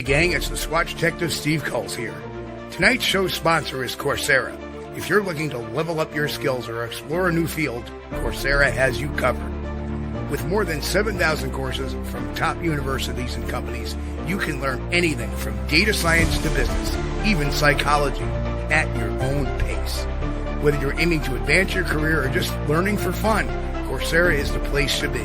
Gang, it's the Squatch Detective Steve Kulls here. Tonight's show's sponsor is Coursera. If you're looking to level up your skills or explore a new field, Coursera has you covered. With more than 7,000 courses from top universities and companies, you can learn anything from data science to business, even psychology, at your own pace. Whether you're aiming to advance your career or just learning for fun, Coursera is the place to be.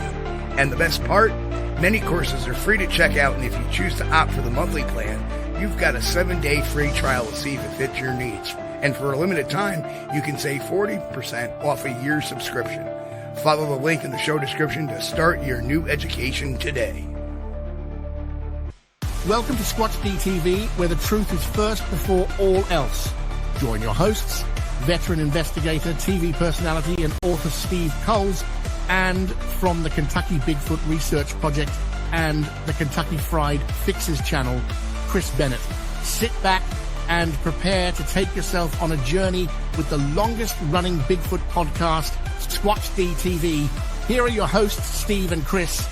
And the best part? Many courses are free to check out, and if you choose to opt for the monthly plan, you've got a 7-day free trial to see if it fits your needs. And for a limited time, you can save 40% off a year's subscription. Follow the link in the show description to start your new education today. Welcome to Squatch-D where the truth is first before all else. Join your hosts, veteran investigator, TV personality, and author Steve Kulls, and from the Kentucky Bigfoot Research Project and the Kentucky Fried Fixes channel, Chris Bennett. Sit back and prepare to take yourself on a journey with the longest-running Bigfoot podcast, Squatch-D TV. Here are your hosts, Steve and Chris.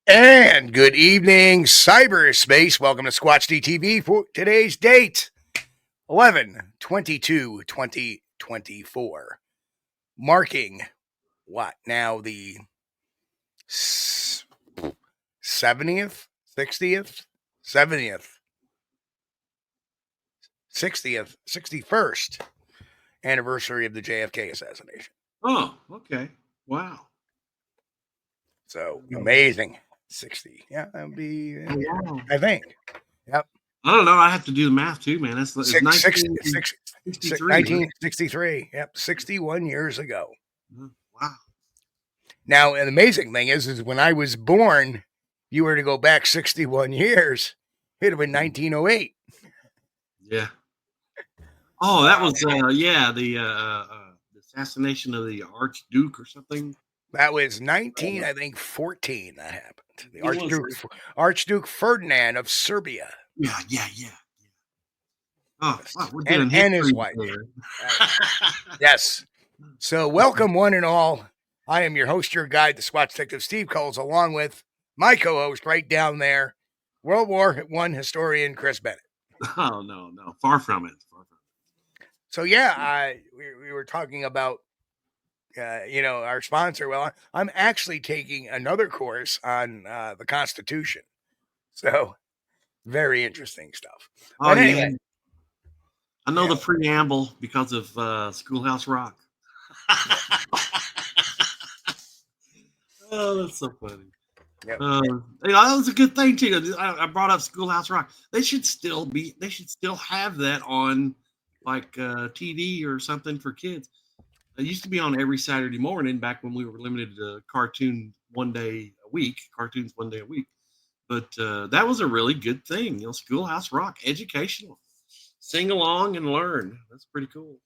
And good evening, cyberspace. Welcome to Squatch-D TV for today's date, 11/22/2024. Marking what now, the 70th, 60th, 70th, 60th, 61st anniversary of the JFK assassination. Oh, okay. Wow. So amazing. 60. Yeah, that would be, wow. I think. Yep. I don't know. I have to do the math too, man. That's 1963. Yep, 61 years ago. Wow. Now, an amazing thing is when I was born, you were to go back 61 years, it'd have been 1908. Yeah. Oh, that was the assassination of the Archduke or something. That was 14 that happened. The Archduke Ferdinand of Serbia. Yeah. Oh, wow, and his wife. Yes. So welcome one and all. I am your host, your guide, the Squatch Detective Steve Kulls, along with my co-host right down there, World War I historian Chris Bennett. Oh, no. Far from it. So yeah, we were talking about our sponsor. Well, I'm actually taking another course on the Constitution. So very interesting stuff. Oh, but anyway, yeah. I know the preamble because of Schoolhouse Rock. Oh, that's so funny. Yep. That was a good thing too. I brought up Schoolhouse Rock. They should still have that on like TV or something for kids. It used to be on every Saturday morning back when we were limited to cartoons one day a week. But that was a really good thing. Schoolhouse Rock, educational. Sing along and learn. That's pretty cool.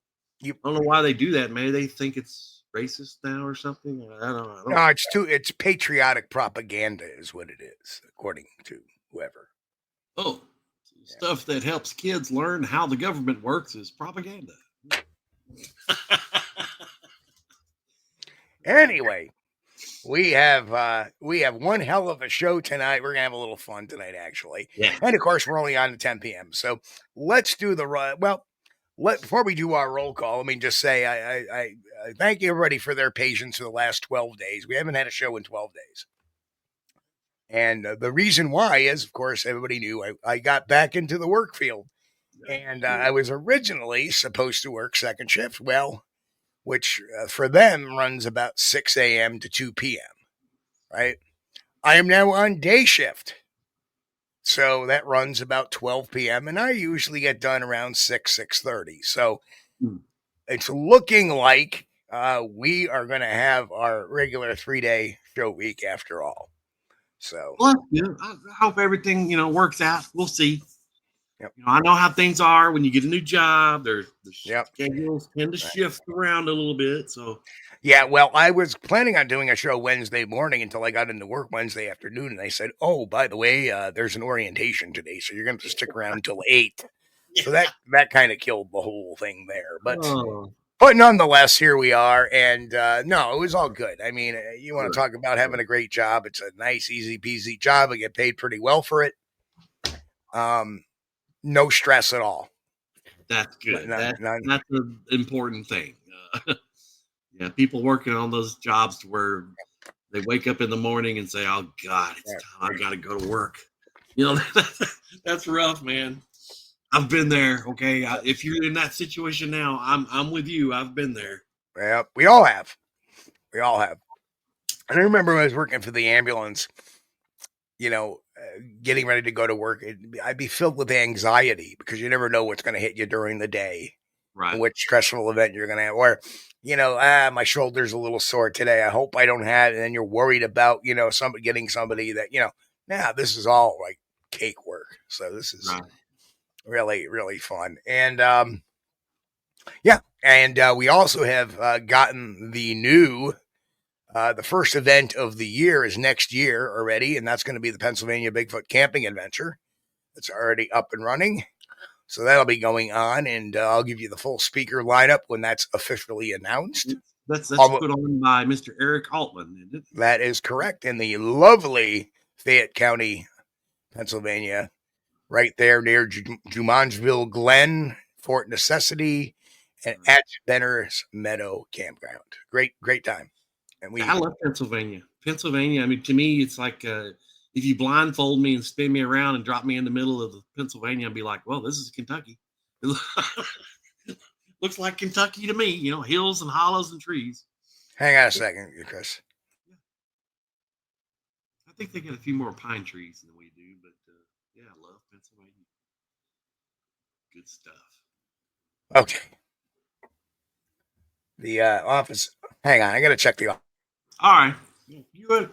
I don't know why they do that. Maybe they think it's racist now or something. I don't know. No, it's patriotic propaganda is what it is, according to whoever. Oh, stuff that helps kids learn how the government works is propaganda. Anyway, we have one hell of a show tonight. We're gonna have a little fun tonight, actually. Yeah. And of course, we're only on at 10 p.m. So let's do before we do our roll call, let me just say I thank everybody for their patience for the last 12 days. We haven't had a show in 12 days. And the reason why is, of course, everybody knew I got back into the work field. And I was originally supposed to work second shift, which for them runs about 6 a.m. to 2 p.m., right? I am now on day shift. So that runs about 12 p.m. and I usually get done around 6:30. So it's looking like we are going to have our regular 3-day show week after all. So I hope everything, works out. We'll see. Yep. I know how things are when you get a new job. The schedules tend to shift around a little bit. So yeah, well, I was planning on doing a show Wednesday morning until I got into work Wednesday afternoon, and they said, "Oh, by the way, there's an orientation today, so you're going to stick around until 8." So that kind of killed the whole thing there. But But nonetheless, here we are. And no, it was all good. I mean, you want to talk about having a great job. It's a nice, easy peasy job. I get paid pretty well for it. No stress at all. That's good. That's an important thing. Yeah, people working on those jobs where they wake up in the morning and say, "Oh God, it's time. I got to go to work." You know, that's rough, man. I've been there. Okay, if you're in that situation now, I'm with you. I've been there. Yeah, we all have. We all have. And I remember when I was working for the ambulance, getting ready to go to work, I'd be filled with anxiety because you never know what's going to hit you during the day, right? And which stressful event you're going to have. Or, my shoulder's a little sore today. I hope I don't have. And then you're worried about, getting somebody that, this is all like cake work. So this is really, really fun. And we also have gotten the new. The first event of the year is next year already, and that's going to be the Pennsylvania Bigfoot Camping Adventure. It's already up and running. So that'll be going on, and I'll give you the full speaker lineup when that's officially announced. That's put on by Mr. Eric Altman, isn't it? That is correct, in the lovely Fayette County, Pennsylvania, right there near Jumonville Glen, Fort Necessity, and at Benner's Meadow Campground. Great time. And I love Pennsylvania. Pennsylvania, I mean, to me, it's like if you blindfold me and spin me around and drop me in the middle of Pennsylvania, I'd be like, well, this is Kentucky. Looks like Kentucky to me, hills and hollows and trees. Hang on a second, Chris. I think they get a few more pine trees than we do, but I love Pennsylvania. Good stuff. Okay. The office. Hang on, I got to check the office. All right, you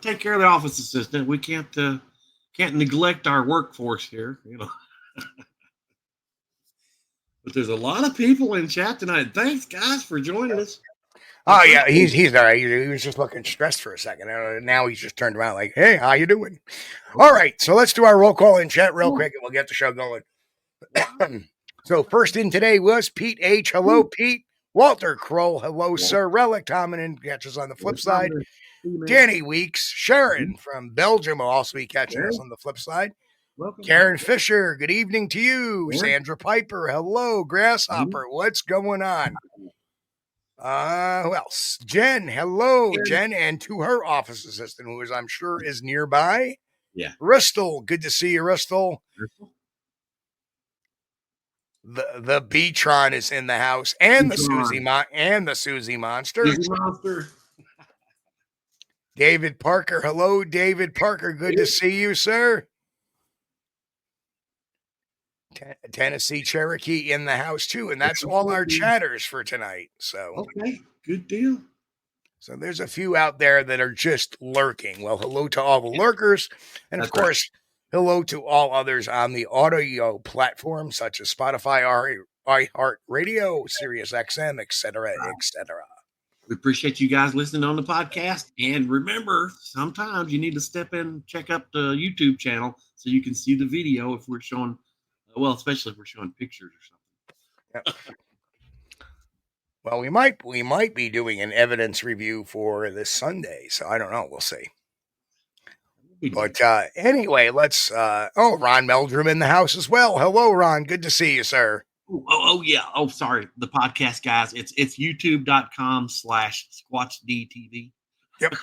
take care of the office assistant. We can't neglect our workforce here, But there's a lot of people in chat tonight. Thanks, guys, for joining us. Oh yeah, he's all right. He was just looking stressed for a second. Now he's just turned around like, "Hey, how you doing?" All right, so let's do our roll call in chat real quick, and we'll get the show going. So first in today was Pete H. Hello, Pete. Walter Kroll, hello, sir. Relic Tomlin catches on the flip side. Danny Weeks, Sharon from Belgium will also be catching us on the flip side. Welcome. Karen Fisher, good evening to you. Sandra Piper, hello. Grasshopper, what's going on? Who else? Jen, hello, Jen, and to her office assistant, who I'm sure is nearby. Yeah. Ristel, good to see you, Ristel. The Beatron is in the house, and the Susie Monster. Susie Monster. David Parker, hello, David Parker. Good to see you, sir. Tennessee Cherokee in the house too, and that's all our chatters for tonight. So okay, good deal. So there's a few out there that are just lurking. Well, hello to all the lurkers, and of course. Hello to all others on the audio platform, such as Spotify, iHeartRadio, SiriusXM, etc., etc. We appreciate you guys listening on the podcast. And remember, sometimes you need to step in, check up the YouTube channel so you can see the video if we're showing, especially if we're showing pictures or something. Yep. Well, we might be doing an evidence review for this Sunday, so I don't know. We'll see. But anyway, let's. Ron Meldrum in the house as well. Hello, Ron. Good to see you, sir. Oh yeah. Oh, sorry. The podcast, guys. It's youtube.com/squatchdtv. Yep.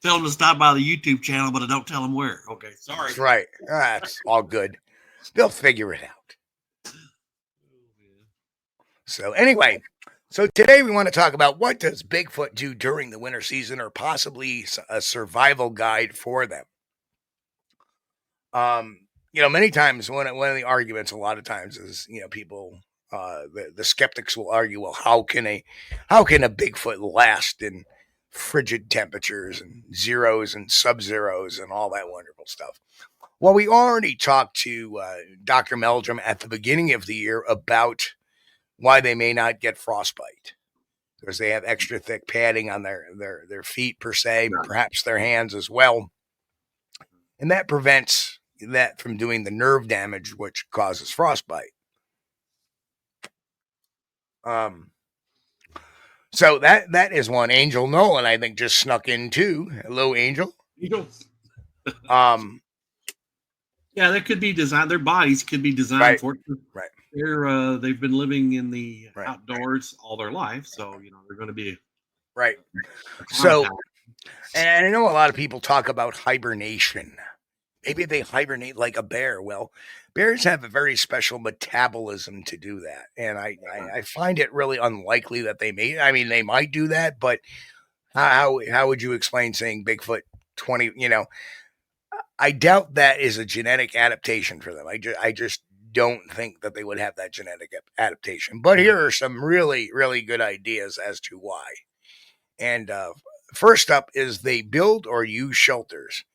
Tell them to stop by the YouTube channel, but I don't tell them where. Okay, sorry. That's right. That's all good. They'll figure it out. So anyway. So today we want to talk about what does Bigfoot do during the winter season, or possibly a survival guide for them. Many times one of the arguments a lot of times is, people, the skeptics will argue, well, how can a Bigfoot last in frigid temperatures and zeros and sub-zeros and all that wonderful stuff? Well, we already talked to Dr. Meldrum at the beginning of the year about why they may not get frostbite, because they have extra thick padding on their feet per se, perhaps their hands as well. And that prevents that from doing the nerve damage, which causes frostbite. So that is one. Angel Nolan, I think, just snuck in too. Hello, Angel. Yeah, that could be designed. Their bodies could be designed Right. for it. Right. They've been living in the Right. outdoors all their life, so they're going to be right. So, and I know a lot of people talk about hibernation. Maybe they hibernate like a bear. Well, bears have a very special metabolism to do that, and I find it really unlikely that they may. I mean, they might do that, but how would you explain saying Bigfoot 20? I doubt that is a genetic adaptation for them. I just don't think that they would have that genetic adaptation. But here are some really, really good ideas as to why. And first up is they build or use shelters.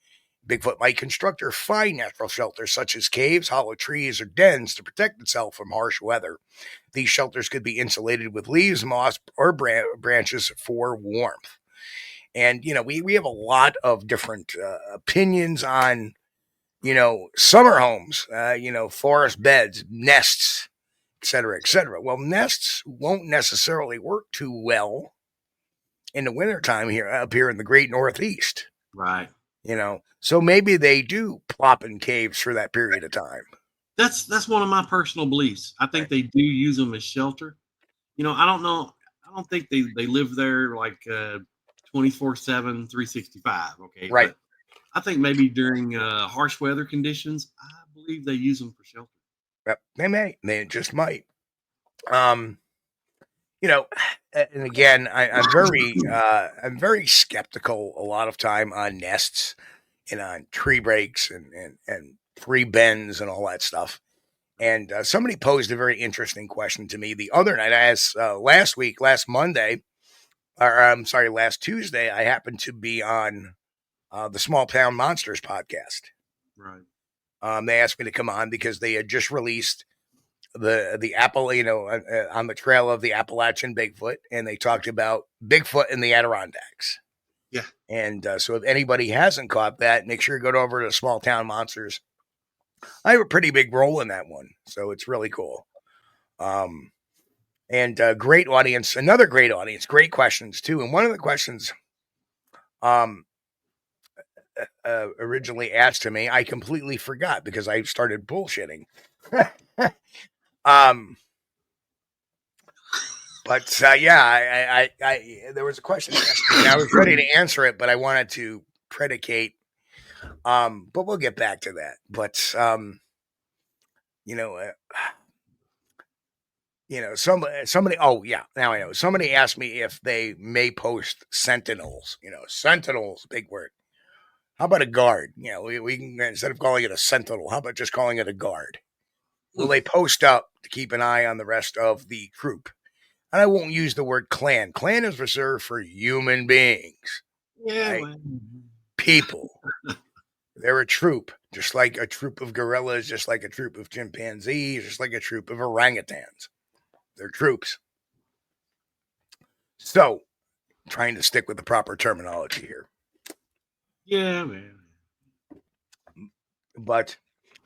Bigfoot might construct or find natural shelters such as caves, hollow trees, or dens to protect itself from harsh weather. These shelters could be insulated with leaves, moss, or branches for warmth. And, we have a lot of different opinions on, summer homes, forest beds, nests, et cetera, et cetera. Well, nests won't necessarily work too well in the wintertime up here in the great Northeast. Right. So maybe they do plop in caves for that period of time. That's one of my personal beliefs. I think they do use them as shelter. I don't know. I don't think they live there like 24/7, 365. Okay. Right. But I think maybe during harsh weather conditions, I believe they use them for shelter. Yep. They may. They just might. And again, I'm very skeptical a lot of time on nests and on tree breaks and tree bends and all that stuff. And somebody posed a very interesting question to me the other night. Last Tuesday, I happened to be on the Small Town Monsters podcast. Right. They asked me to come on because they had just released the Apple, on the trail of the Appalachian Bigfoot, and they talked about Bigfoot in the Adirondacks. Yeah. And so if anybody hasn't caught that, make sure you go over to Small Town Monsters. I have a pretty big role in that one, so it's really cool. And great audience, another great audience, great questions too. And one of the questions originally asked to me, I completely forgot because I started bullshitting. But I there was a question and I was ready to answer it, but I wanted to predicate. But we'll get back to that. But somebody. Oh yeah, now I know. Somebody asked me if they may post sentinels. Sentinels, big word. How about a guard? We can, instead of calling it a sentinel, how about just calling it a guard? Will they post up to keep an eye on the rest of the troop? And I won't use the word clan. Clan is reserved for human beings. Yeah. Right? Well. People. They're a troop, just like a troop of gorillas, just like a troop of chimpanzees, just like a troop of orangutans. They're troops. So, trying to stick with the proper terminology here. Yeah, man. But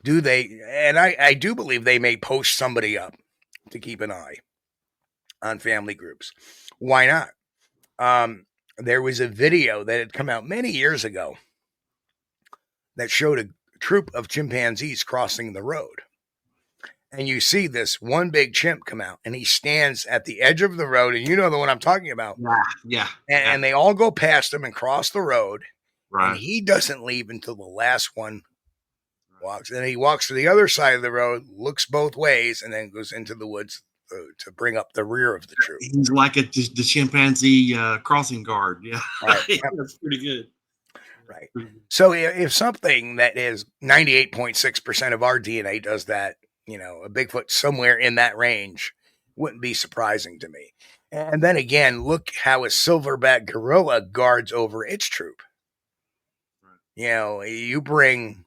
do they, and I do believe they may post somebody up to keep an eye on family groups. Why not? There was a video that had come out many years ago that showed a troop of chimpanzees crossing the road. And you see this one big chimp come out, and he stands at the edge of the road, and you know the one I'm talking about. Yeah. And they all go past him and cross the road, right. And he doesn't leave until the last one walks. And then he walks to the other side of the road, looks both ways, and then goes into the woods to bring up the rear of the troop. He's like the chimpanzee crossing guard. Yeah, right. That's pretty good. Right. So if something that is 98.6% of our DNA does that, a Bigfoot somewhere in that range wouldn't be surprising to me. And then again, look how a silverback gorilla guards over its troop. Right. You bring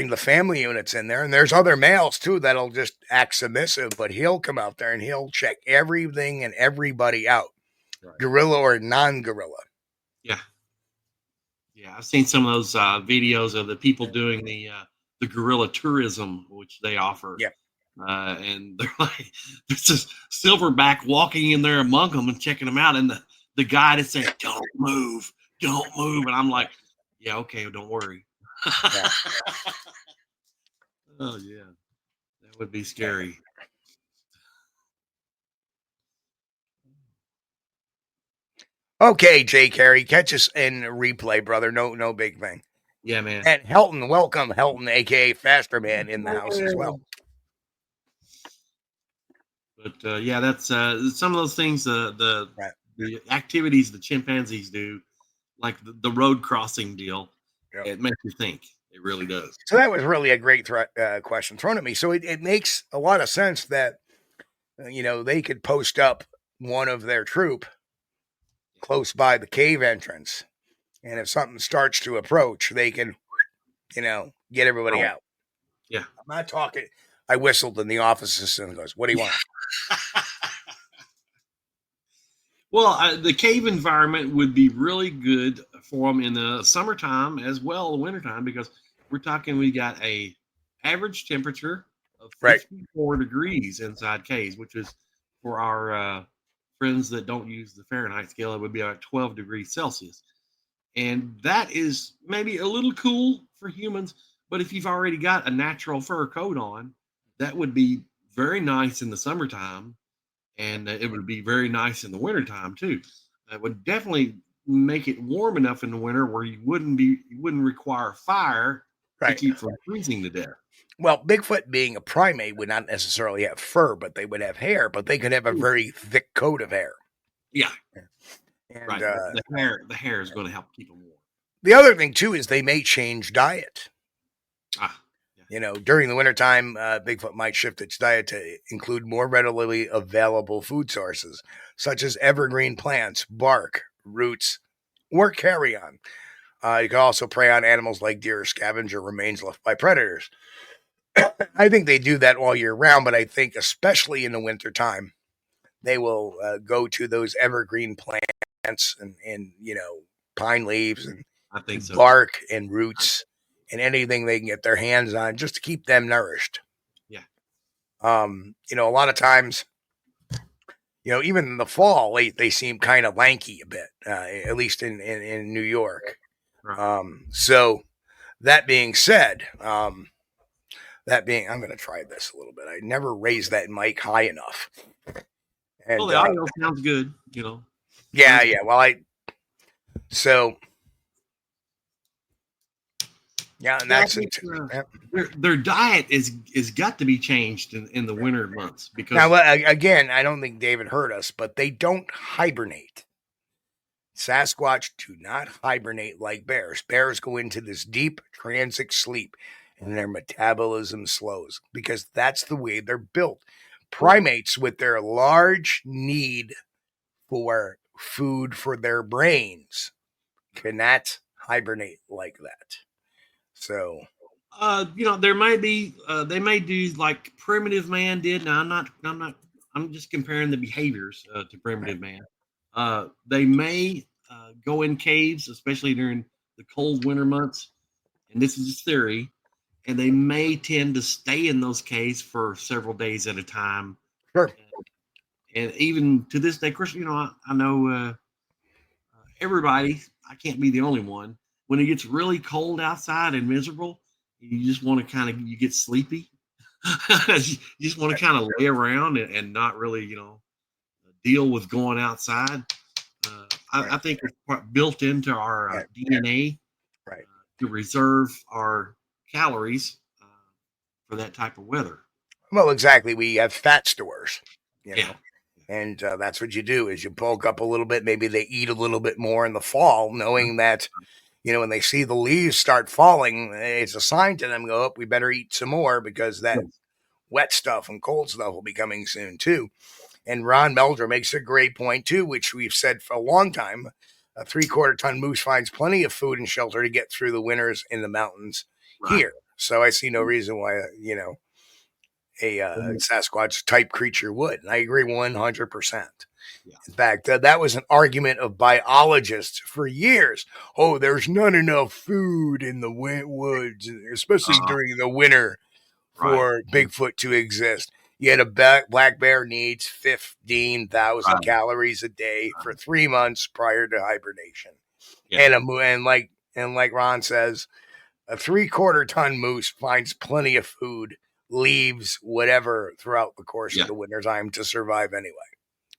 the family units in there, and there's other males too that'll just act submissive, but he'll come out there and he'll check everything and everybody out, right. Gorilla or non-gorilla. Yeah, I've seen some of those videos of the people doing the gorilla tourism, which they offer. Yeah. and they're like, there's this silverback walking in there among them and checking them out, and the guide is saying, "Don't move, and I'm like, "Yeah, okay, don't worry." Yeah. Oh yeah, that would be scary. Okay, Jay Carey, catch us in replay, brother. No big thing. Yeah, man. And Helton, welcome, Helton, aka Faster Man, in the house as well. But yeah, that's some of those things. The activities the chimpanzees do, like the road crossing deal. Yep. It makes you think. It really does. So that was really a great question thrown at me. So it makes a lot of sense that they could post up one of their troop close by the cave entrance, and if something starts to approach, they can, get everybody out. Yeah, I'm not talking. I whistled, and the office assistant goes, "What do you want?" Well, the cave environment would be really good for them in the summertime as well, the wintertime, because we're talking we got a average temperature of 54 degrees inside caves, which is for our friends that don't use the Fahrenheit scale, it would be about 12 degrees Celsius. And that is maybe a little cool for humans, but if you've already got a natural fur coat on, that would be very nice in the summertime. And it would be very nice in the wintertime too. It would definitely make it warm enough in the winter where you wouldn't require fire to keep from freezing to death. Well, Bigfoot being a primate would not necessarily have fur, but they would have hair, but they could have a very thick coat of hair. Yeah. And, right. The hair is going to help keep them warm. The other thing too is they may change diet. During the wintertime, Bigfoot might shift its diet to include more readily available food sources, such as evergreen plants, bark, roots, or carrion. You can also prey on animals like deer or scavenger remains left by predators. I think they do that all year round, but I think especially in the wintertime, they will go to those evergreen plants and pine leaves and I think so. Bark and roots and anything they can get their hands on just to keep them nourished. Yeah. A lot of times, even in the fall, they seem kind of lanky a bit, at least in New York. Right. So that being said, I'm going to try this a little bit. I never raised that mic high enough. And, well, the audio sounds good, Yeah. Well, yeah, and that's their diet is got to be changed in the winter months because now again, I don't think David heard us, but they don't hibernate. Sasquatch do not hibernate like bears. Bears go into this deep transic sleep, and their metabolism slows because that's the way they're built. Primates, with their large need for food for their brains, cannot hibernate like that. So, there may be they may do like primitive man did. Now I'm just comparing the behaviors to primitive man. They may go in caves, especially during the cold winter months, and this is a theory, and they may tend to stay in those caves for several days at a time. Sure. And even to this day, of course, I know everybody, I can't be the only one. When it gets really cold outside and miserable, you just want to you get sleepy. You just want to kind of lay around and not really, deal with going outside. I think it's built into our DNA to reserve our calories for that type of weather. Well, exactly. We have fat stores, and that's what you do is you bulk up a little bit. Maybe they eat a little bit more in the fall, knowing that, when they see the leaves start falling, it's a sign to them, go up, we better eat some more because that wet stuff and cold stuff will be coming soon too. And Ron Meldrum makes a great point too, which we've said for a long time. A 3/4 ton moose finds plenty of food and shelter to get through the winters in the mountains here. So I see no reason why, a Sasquatch type creature would. And I agree 100%. Yeah. In fact, that was an argument of biologists for years. Oh, there's not enough food in the woods, especially during the winter. for Bigfoot to exist. Yet a black bear needs 15,000 calories a day for 3 months prior to hibernation. Yeah. And like Ron says, a 3/4 ton moose finds plenty of food, leaves, whatever throughout the course of the winter time to survive anyway.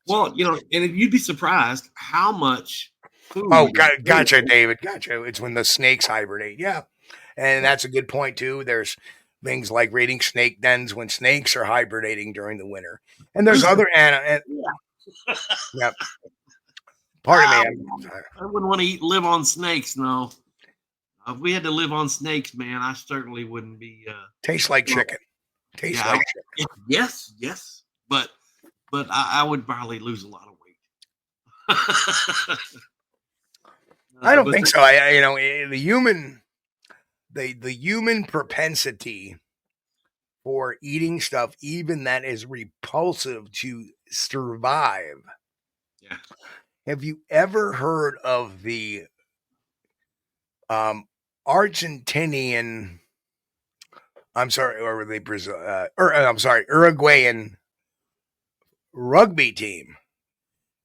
Well, and you'd be surprised how much food. Oh, gotcha, David. Gotcha. It's when the snakes hibernate. Yeah. And that's a good point, too. There's things like raiding snake dens when snakes are hibernating during the winter. And there's other animals. Yep. Pardon me. I wouldn't want to live on snakes, no. If we had to live on snakes, man, I certainly wouldn't be. Tastes like chicken. Tastes like chicken. Yes. But I would probably lose a lot of weight. I don't think so. The human propensity for eating stuff, even that is repulsive to survive. Yeah. Have you ever heard of the Argentinian? Uruguayan rugby team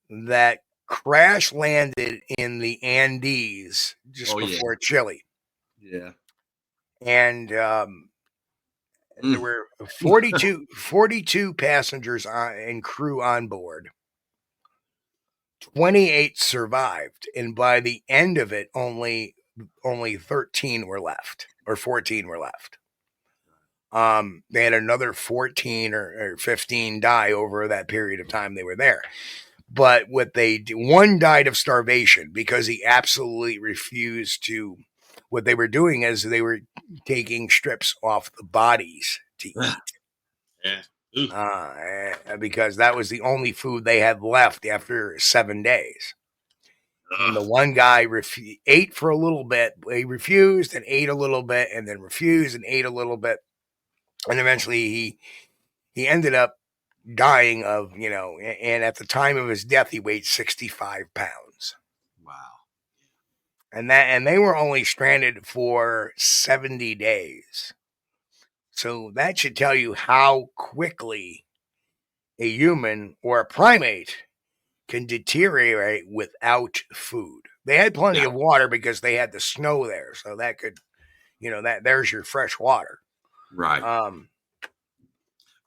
that crash landed in the Andes just before Chile. Yeah. And there were 42 passengers and crew on board. 28 survived, and by the end of it, only 13 were left, or 14 were left. They had another 14 or 15 die over that period of time they were there. But one died of starvation because he absolutely refused to. What they were doing is they were taking strips off the bodies to eat. Because that was the only food they had left after 7 days. And the one guy ate for a little bit. He refused and ate a little bit, and then refused and ate a little bit. And eventually he ended up dying of, and at the time of his death, he weighed 65 pounds. Wow. And they were only stranded for 70 days. So that should tell you how quickly a human or a primate can deteriorate without food. They had plenty of water because they had the snow there. So that could, there's your fresh water. Right.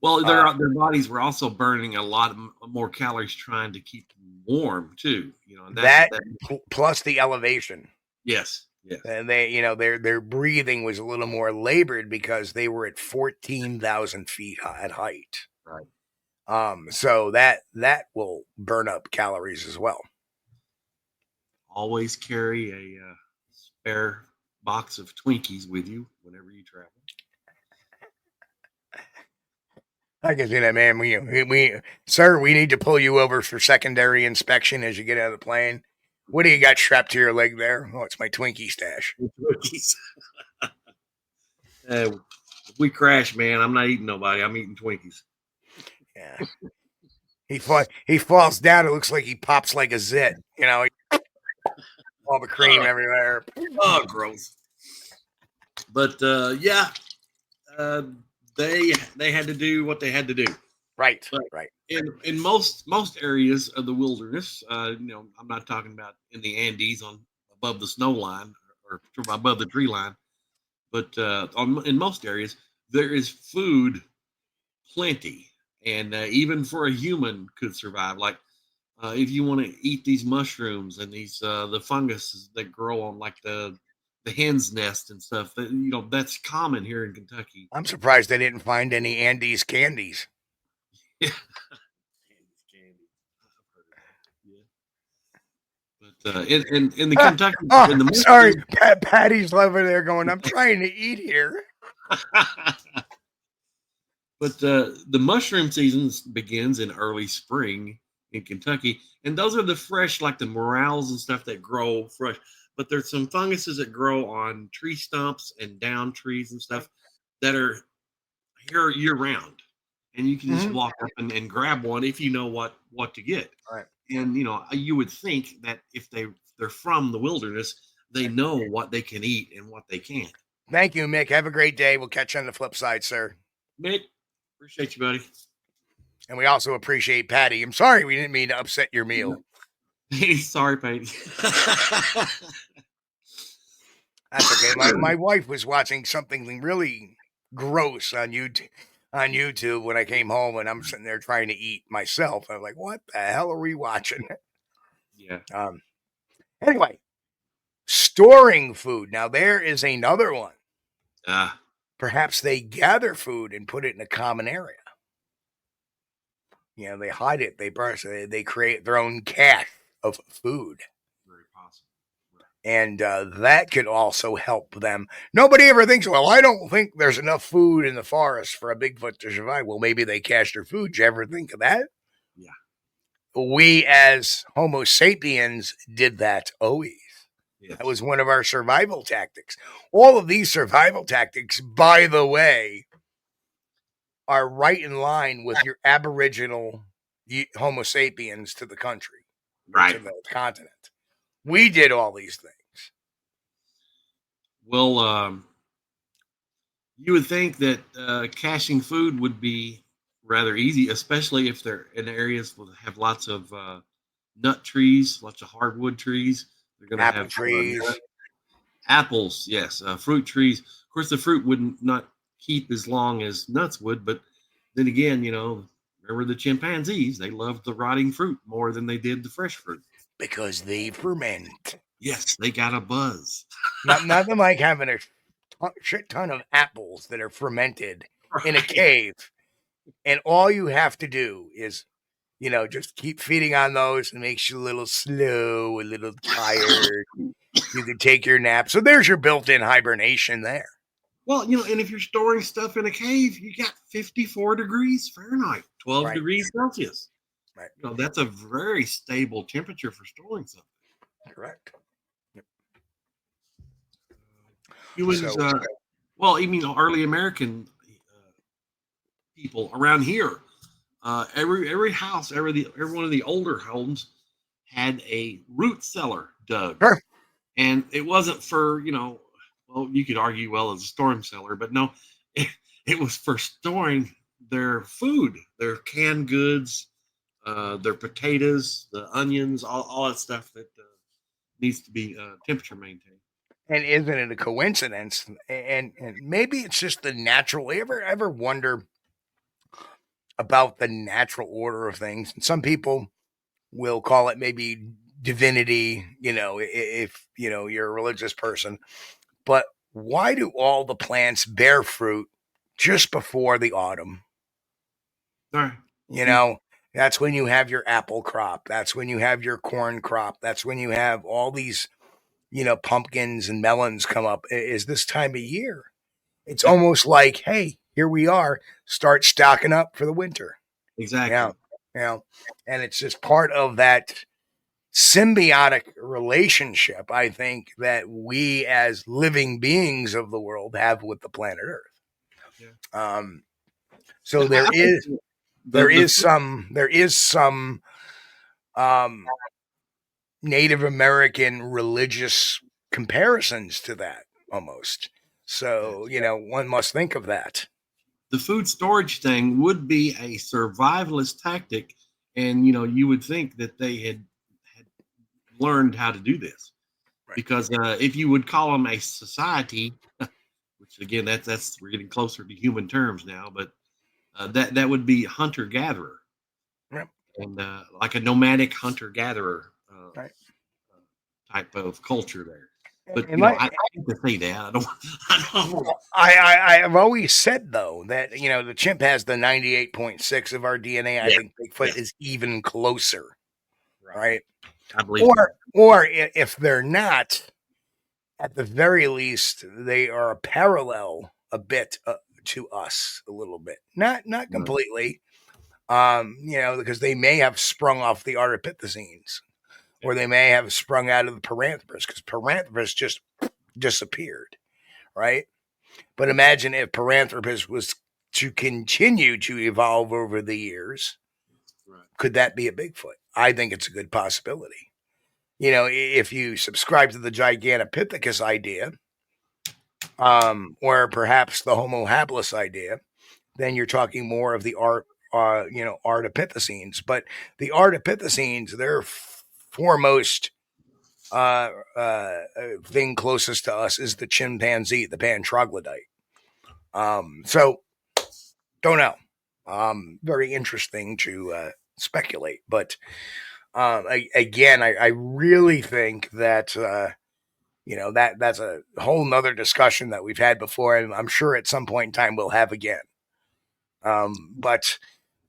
Well, their bodies were also burning a lot more calories trying to keep them warm too. And that plus the elevation. Yes. And they, their breathing was a little more labored because they were at 14,000 feet at height. Right. So that will burn up calories as well. Always carry a spare box of Twinkies with you whenever you travel. I can see that, man. Sir, we need to pull you over for secondary inspection as you get out of the plane. What do you got strapped to your leg there? Oh, it's my Twinkie stash. Twinkies. If we crash, man, I'm not eating nobody. I'm eating Twinkies. Yeah. He falls down. It looks like he pops like a zit. All the cream everywhere. Oh, gross. But they had to do what they had to do. Right. But right. In most areas of the wilderness, I'm not talking about in the Andes above the snow line or above the tree line, but in most areas there is food plenty, and even for a human could survive. Like if you want to eat these mushrooms and these the fungus that grow on like the hen's nest and stuff, that's common here in Kentucky. I'm surprised they didn't find any Andes candies. Yeah. But in the Kentucky, sorry, Patty's over there going, I'm trying to eat here. But the mushroom season begins in early spring in Kentucky, and those are the fresh, like the morels and stuff that grow fresh. But there's some funguses that grow on tree stumps and down trees and stuff that are here year round. And you can just walk up and grab one if you know what to get. Right. And, you would think that if they're from the wilderness, they know what they can eat and what they can't. Thank you, Mick. Have a great day. We'll catch you on the flip side, sir. Mick, appreciate you, buddy. And we also appreciate Patty. I'm sorry we didn't mean to upset your meal. Hey, sorry, Patty. That's okay. My wife was watching something really gross on YouTube when I came home, and I'm sitting there trying to eat myself. I'm like, what the hell are we watching? Yeah. Anyway, storing food. Now, there is another one. Perhaps they gather food and put it in a common area. You know, they hide it. They burst it. They create their own cache of food. Very possible. And that could also help them. Nobody ever thinks, well, I don't think there's enough food in the forest for a Bigfoot to survive. Well, maybe they cache their food. Did you ever think of that? Yeah. We as Homo sapiens did that always. Yes. That was one of our survival tactics. All of these survival tactics, by the way, are right in line with your Aboriginal Homo sapiens to the country, right, to the continent. We did all these things. Well, you would think that caching food would be rather easy, especially if they're in areas that have lots of nut trees, lots of hardwood trees. They're going to have trees, apples, yes, fruit trees. Of course, the fruit wouldn't not keep as long as nuts would, but then again, you know, remember the chimpanzees? They loved the rotting fruit more than they did the fresh fruit. Because they ferment. Yes, they got a buzz. Nothing like having a shit ton of apples that are fermented in a cave. And all you have to do is, you know, just keep feeding on those. It makes you a little slow, a little tired. You can take your nap. So there's your built-in hibernation there. Well, you know, and if you're storing stuff in a cave, you got 54 degrees Fahrenheit, 12 degrees Celsius. Right. You know, that's a very stable temperature for storing something. Correct. Yep. Humans, well, even early American people around here, every house, every one of the older homes had a root cellar dug. Sure. And it wasn't for, you know, well, you could argue, well, it's a storm cellar, but no, it was for storing their food, their canned goods, their potatoes, the onions, all that stuff that needs to be temperature maintained. And isn't it a coincidence? And maybe it's just the natural. Ever wonder about the natural order of things? And some people will call it maybe divinity, you know, if you know you're a religious person. But why do all the plants bear fruit just before the autumn? Right. You know, that's when you have your apple crop. That's when you have your corn crop. That's when you have all these, you know, pumpkins and melons come up. Is this time of year? It's almost like, hey, here we are. Start stocking up for the winter. Exactly. Yeah. And it's just part of that symbiotic relationship, I think, that we as living beings of the world have with the planet Earth. Yeah. So there is some Native American religious comparisons to that almost. So, you know, one must think of that. The food storage thing would be a survivalist tactic. And, you know, you would think that they had learned how to do this. Right. Because if you would call them a society, which again, that's we're getting closer to human terms now, but that would be hunter-gatherer. Right. And like a nomadic hunter-gatherer right. type of culture there. But you know, I hate to say that. I've always said though that you know the chimp has the 98.6 of our DNA. I think Bigfoot is even closer, right? I believe. Or if they're not, at the very least, they are parallel a bit to us a little bit, not completely. You know, because they may have sprung off the Ardipithecines. Or they may have sprung out of the Paranthropus because Paranthropus just disappeared, right? But imagine if Paranthropus was to continue to evolve over the years. Right. Could that be a Bigfoot? I think it's a good possibility. You know, if you subscribe to the Gigantopithecus idea, or perhaps the Homo habilis idea, then you're talking more of the Ardipithecines. But the Ardipithecines, their foremost thing closest to us is the chimpanzee, the pan troglodyte. So don't know. Very interesting to speculate, but I really think that that's a whole nother discussion that we've had before, and I'm sure at some point in time we'll have again. But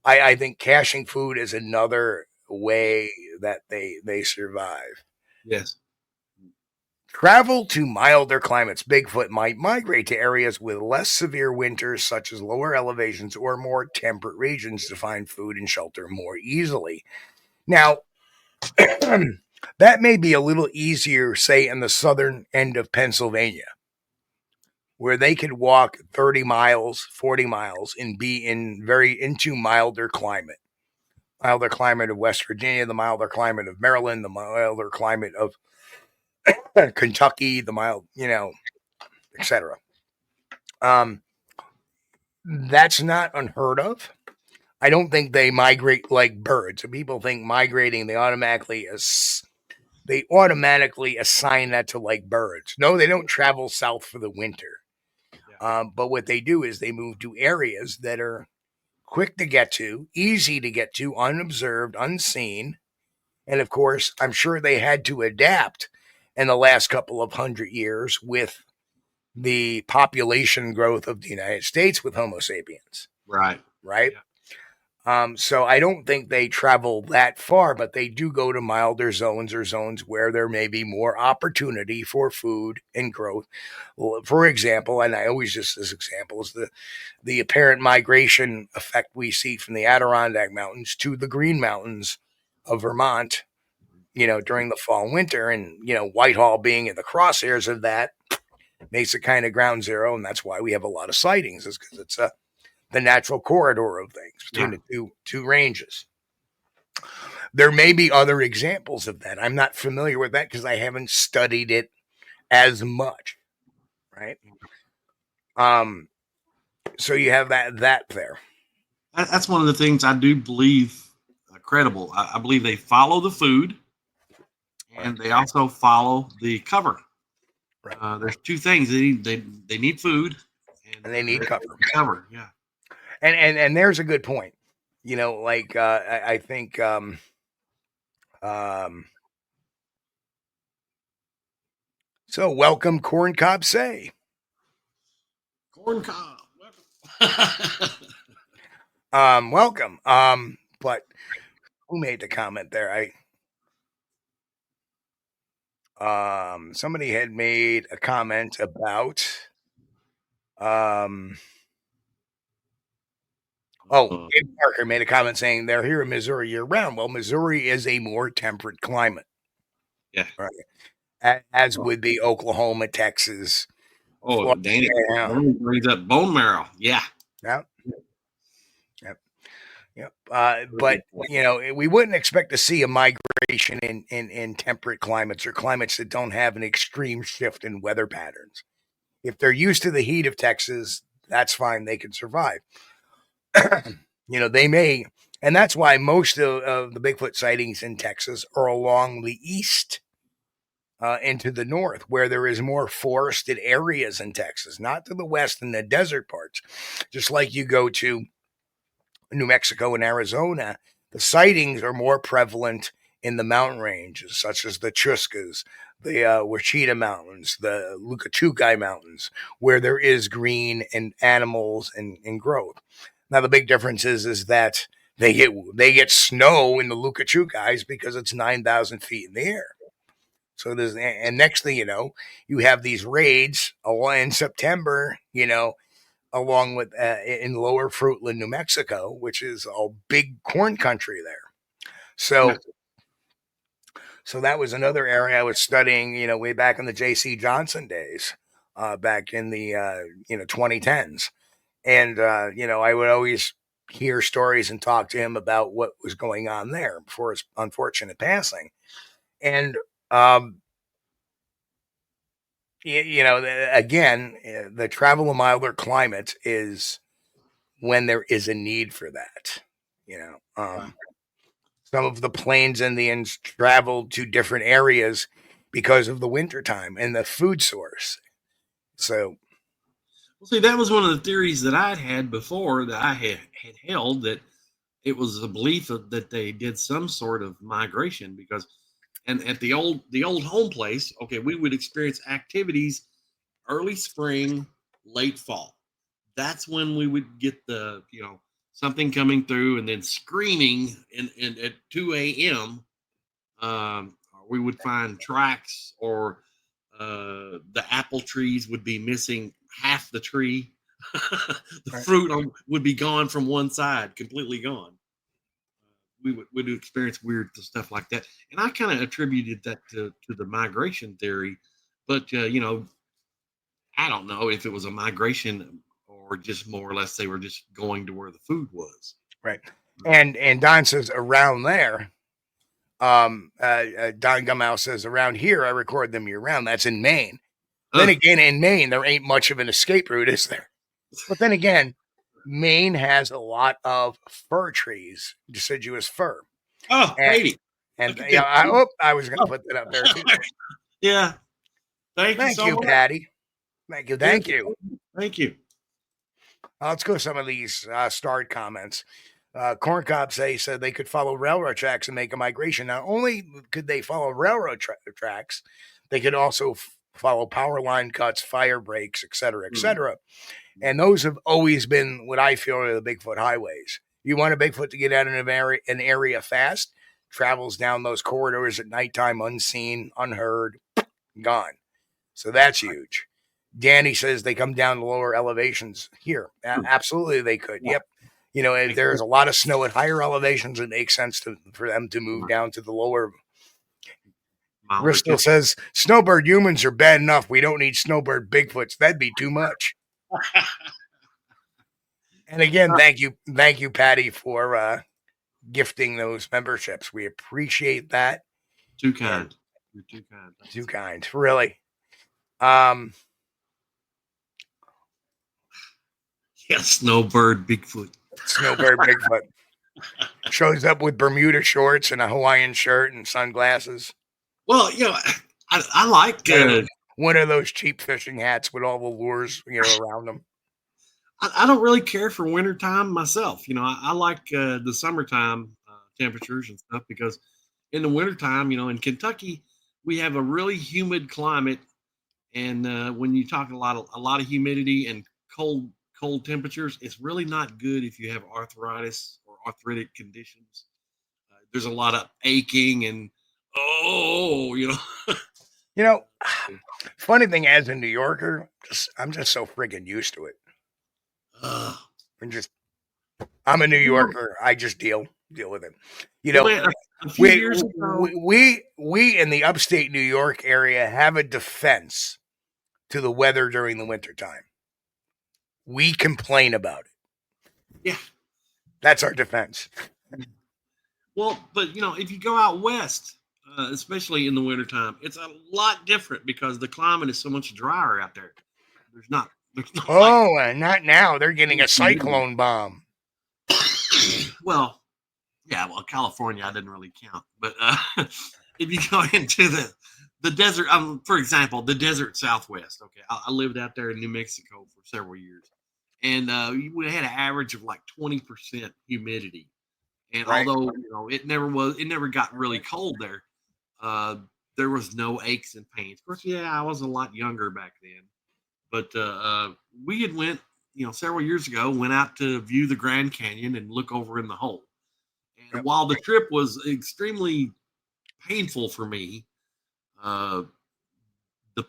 I think caching food is another way that they survive. Yes. Travel to milder climates. Bigfoot might migrate to areas with less severe winters, such as lower elevations or more temperate regions, to find food and shelter more easily. Now, that may be a little easier, say, in the southern end of Pennsylvania, where they could walk 30 miles, 40 miles, and be into milder climate. Milder climate of West Virginia, the milder climate of Maryland, the milder climate of Kentucky, the mild, etc. That's not unheard of. I don't think they migrate like birds. People think migrating, they automatically assign that to like birds. No, they don't travel south for the winter. But what they do is they move to areas that are quick to get to, easy to get to, unobserved, unseen. And of course, I'm sure they had to adapt in the last couple of 100 years with the population growth of the United States with Homo sapiens. Right. Yeah. So I don't think they travel that far, but they do go to milder zones or zones where there may be more opportunity for food and growth. For example, and I always use this example, is the apparent migration effect we see from the Adirondack Mountains to the Green Mountains of Vermont, during the fall and winter, and, Whitehall being in the crosshairs of that makes it kind of ground zero. And that's why we have a lot of sightings, is because it's the natural corridor of things between the two ranges. There may be other examples of that. I'm not familiar with that because I haven't studied it as much. Right. So you have that there. That's one of the things I do believe credible. I believe they follow the food, and they also follow the cover. Right. There's two things they need food, and they need cover. Cover, yeah. And there's a good point. I think so welcome Corn Cob Say. Corn Cob. Welcome. But who made the comment there? Somebody had made a comment about Dave Parker made a comment saying they're here in Missouri year round. Well, Missouri is a more temperate climate. Yeah. Right. As would be Oklahoma, Texas. Oh, dang it. Brings up bone marrow. Yeah. Yep. But, we wouldn't expect to see a migration in temperate climates or climates that don't have an extreme shift in weather patterns. If they're used to the heat of Texas, that's fine. They can survive. They may, and that's why most of the Bigfoot sightings in Texas are along the east into the north, where there is more forested areas in Texas, not to the west in the desert parts. Just like you go to New Mexico and Arizona, the sightings are more prevalent in the mountain ranges, such as the Chuscas, the Ouachita Mountains, the Lucatucci Mountains, where there is green and animals and growth. Now, the big difference is that they get snow in the Lucatuccis because it's 9,000 feet in the air. So there's, and next thing you know, you have these raids in September, along with in Lower Fruitland, New Mexico, which is a big corn country there. So that was another area I was studying, way back in the J.C. Johnson days, back in the 2010s. And, I would always hear stories and talk to him about what was going on there before his unfortunate passing. And, again, the travel a milder climate is when there is a need for that. Some of the plains Indians traveled to different areas because of the wintertime and the food source. So, well, see, that was one of the theories that I'd had before, that I had held, that it was a belief that they did some sort of migration, because, and at the old home place, okay, we would experience activities early spring, late fall. That's when we would get the, something coming through, and then screaming in at 2 a.m. We would find tracks, or the apple trees would be missing half the tree. The fruit would be gone from one side, completely gone. We would experience weird stuff like that, and I kind of attributed that to the migration theory. But I don't know if it was a migration or just more or less they were just going to where the food was. Right. And Don says around there. Don Gummow says around here I record them year round. That's in Maine. Then again, in Maine there ain't much of an escape route, is there? But then again, Maine has a lot of fir trees, deciduous fir. Oh, Brady. And I was going to put that up there too. Yeah. Thank you so much, Patty. Thank you. Thank you. Let's go to some of these starred comments. Corncob said they could follow railroad tracks and make a migration. Not only could they follow railroad tracks, they could also follow power line cuts, fire breaks, et cetera, et cetera. And those have always been what I feel are the Bigfoot highways. You want a Bigfoot to get out of an area fast, travels down those corridors at nighttime, unseen, unheard, gone. So that's huge. Danny says they come down to lower elevations here. Absolutely, they could. Yep. If there's a lot of snow at higher elevations, it makes sense for them to move down to the lower. Bristol says snowbird humans are bad enough. We don't need snowbird Bigfoots. That'd be too much. And again, thank you, Patty, for gifting those memberships. We appreciate that. Too kind. You're too kind. Too kind, really. Yeah, snowbird Bigfoot. Snowbird Bigfoot shows up with Bermuda shorts and a Hawaiian shirt and sunglasses. Well, I like one of those cheap fishing hats with all the lures, around them. I don't really care for wintertime myself. I like the summertime temperatures and stuff, because in the wintertime, in Kentucky, we have a really humid climate. And when you talk a lot of humidity and cold temperatures, it's really not good if you have arthritis or arthritic conditions. There's a lot of aching and funny thing, as a New Yorker, I'm just so friggin' used to it. I'm a New Yorker. I just deal with it. We in the upstate New York area have a defense to the weather during the wintertime. We complain about it. Yeah. That's our defense. Well, but if you go out west, especially in the wintertime, it's a lot different because the climate is so much drier out there. There's not and not now. They're getting a cyclone bomb. Well, California, I didn't really count. But if you go into the desert, for example, the desert Southwest, okay, I lived out there in New Mexico for several years. And we had an average of like 20% humidity. And although, it never got really cold there, there was no aches and pains. Of course, I was a lot younger back then. But we had went, several years ago, went out to view the Grand Canyon and look over in the hole. And while the trip was extremely painful for me, the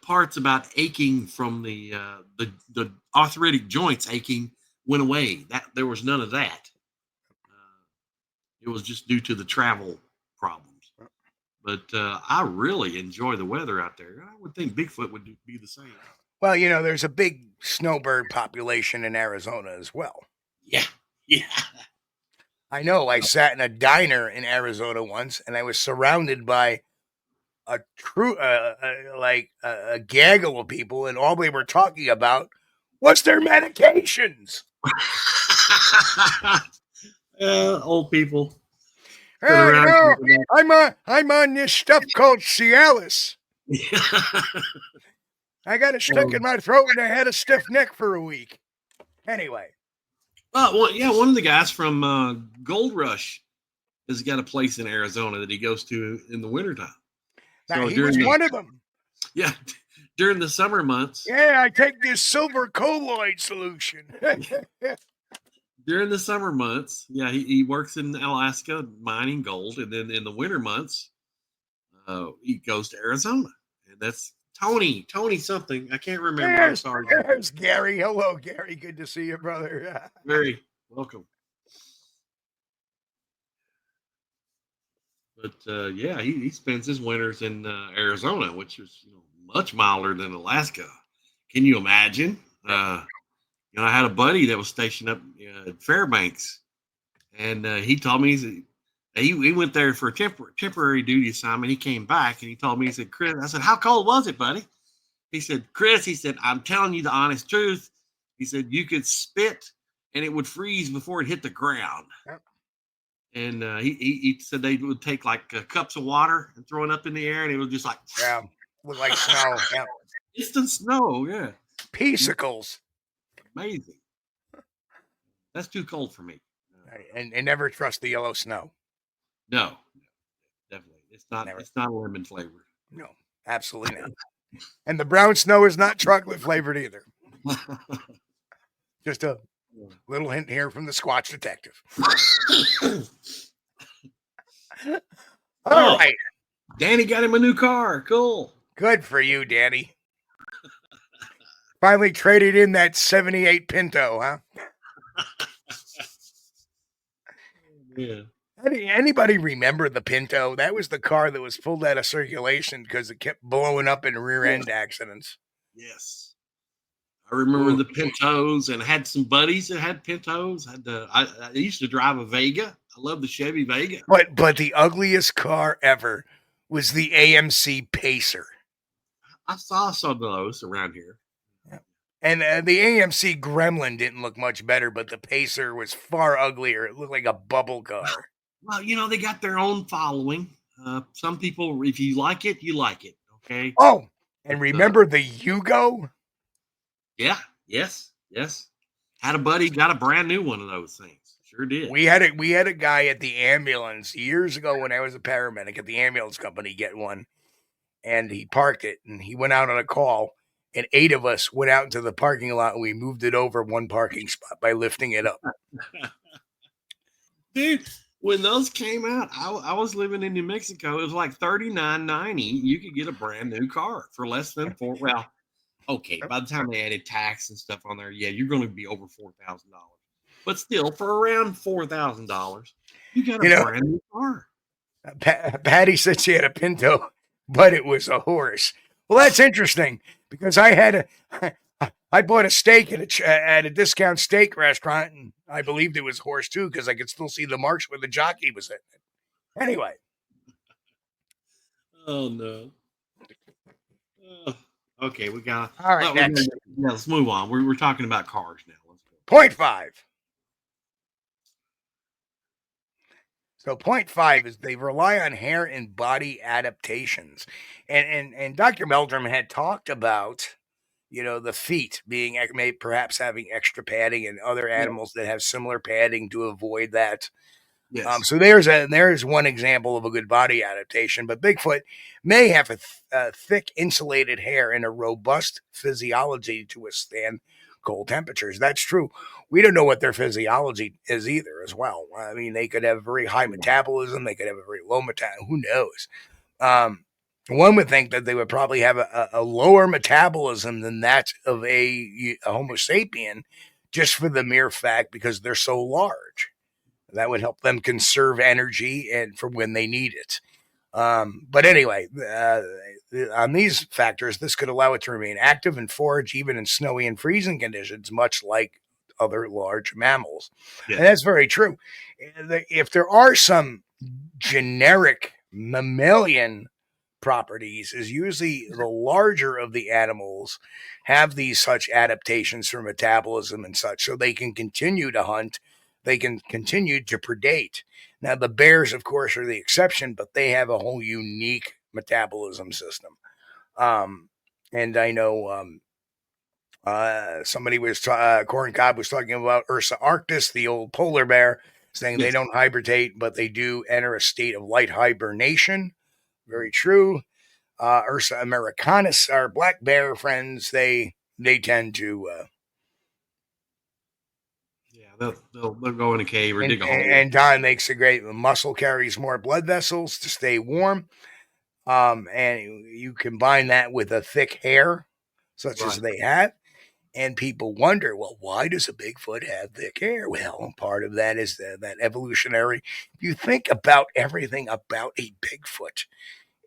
parts about aching from the arthritic joints aching went away. That there was none of that. It was just due to the travel problems. But I really enjoy the weather out there. I would think Bigfoot would be the same. Well, there's a big snowbird population in Arizona as well. Yeah. I know. I sat in a diner in Arizona once, and I was surrounded by a gaggle of people, and all they were talking about was their medications. Old people. Oh, I'm on this stuff called Cialis. I got it stuck in my throat and I had a stiff neck for a week. Anyway. One of the guys from Gold Rush has got a place in Arizona that he goes to in the wintertime. Now, he was one of them. Yeah, during the summer months. Yeah, I take this silver colloid solution. During the summer months, he works in Alaska mining gold, and then in the winter months, he goes to Arizona, and that's Tony something. I can't remember. I'm sorry. There's Gary. Hello, Gary. Good to see you, brother. Very welcome. But he spends his winters in Arizona, which is much milder than Alaska. Can you imagine? I had a buddy that was stationed up at Fairbanks, and he told me he went there for a temporary duty assignment. He came back and he told me, he said, Chris, I said, how cold was it, buddy? He said, Chris, he said, I'm telling you the honest truth. He said, you could spit and it would freeze before it hit the ground. Yep. And he said they would take like cups of water and throw it up in the air, and it was just like, look like snow. Yeah. Instant snow, yeah. Peacicles. Amazing. That's too cold for me. And never trust the yellow snow. No, definitely. It's not lemon flavored. No, absolutely not. And the brown snow is not chocolate flavored either. Just a little hint here from the Squatch Detective. All right. Danny got him a new car. Cool. Good for you, Danny. Finally traded in that 78 Pinto, huh? Yeah. Anybody remember the Pinto? That was the car that was pulled out of circulation because it kept blowing up in rear end accidents. Yes. I remember the Pintos, and had some buddies that had Pintos. I used to drive a Vega. I love the Chevy Vega. But the ugliest car ever was the AMC Pacer. I saw some of those around here. Yeah. And the AMC Gremlin didn't look much better, but the Pacer was far uglier. It looked like a bubble car. Well, they got their own following. Some people, if you like it, you like it. Okay. Oh, and remember the Yugo? Yeah. Yes. Had a buddy, got a brand new one of those things. Sure did. We had a guy at the ambulance years ago when I was a paramedic at the ambulance company get one, and he parked it, and he went out on a call, and 8 of us went out into the parking lot, and we moved it over one parking spot by lifting it up. Dude, when those came out, I was living in New Mexico. It was like $39.90. You could get a brand new car for less than $4,000. Well, okay, by the time they added tax and stuff on there, you're going to be over $4,000. But still, for around $4,000, you got a brand new car. Patty said she had a Pinto, but it was a horse. Well, that's interesting because I bought a steak at a discount steak restaurant, and I believed it was a horse too because I could still see the marks where the jockey was in it. Anyway. Oh no. Okay, we got. All right, next. Let's move on. We're talking about cars now. Let's go. Point 5. So point 5 is they rely on hair and body adaptations. And Dr. Meldrum had talked about, the feet being perhaps having extra padding and other animals that have similar padding to avoid that. Yes. So there's one example of a good body adaptation, but Bigfoot may have a thick insulated hair and a robust physiology to withstand cold temperatures. That's true. We don't know what their physiology is either as well. I mean, they could have very high metabolism. They could have a very low metabolism. Who knows? One would think that they would probably have a lower metabolism than that of a Homo sapien just for the mere fact because they're so large. That would help them conserve energy and for when they need it. But anyway, on these factors, this could allow it to remain active and forage even in snowy and freezing conditions, much like other large mammals. Yes. And that's very true. If there are some generic mammalian properties is usually the larger of the animals have these such adaptations for metabolism and such, so they can continue to hunt, they can continue to predate. Now, the bears, of course, are the exception, but they have a whole unique metabolism system. And I know somebody was, Corn Cob was talking about Ursa arctis, the old polar bear, saying they don't hibernate, but they do enter a state of light hibernation. Very true. Ursa americanus, our black bear friends, they tend to they'll go in a cave or dig a hole. And Don makes a great muscle carries more blood vessels to stay warm. And you combine that with a thick hair, such as they have. And people wonder, well, why does a Bigfoot have thick hair? Well, part of that is that evolutionary. If you think about everything about a Bigfoot,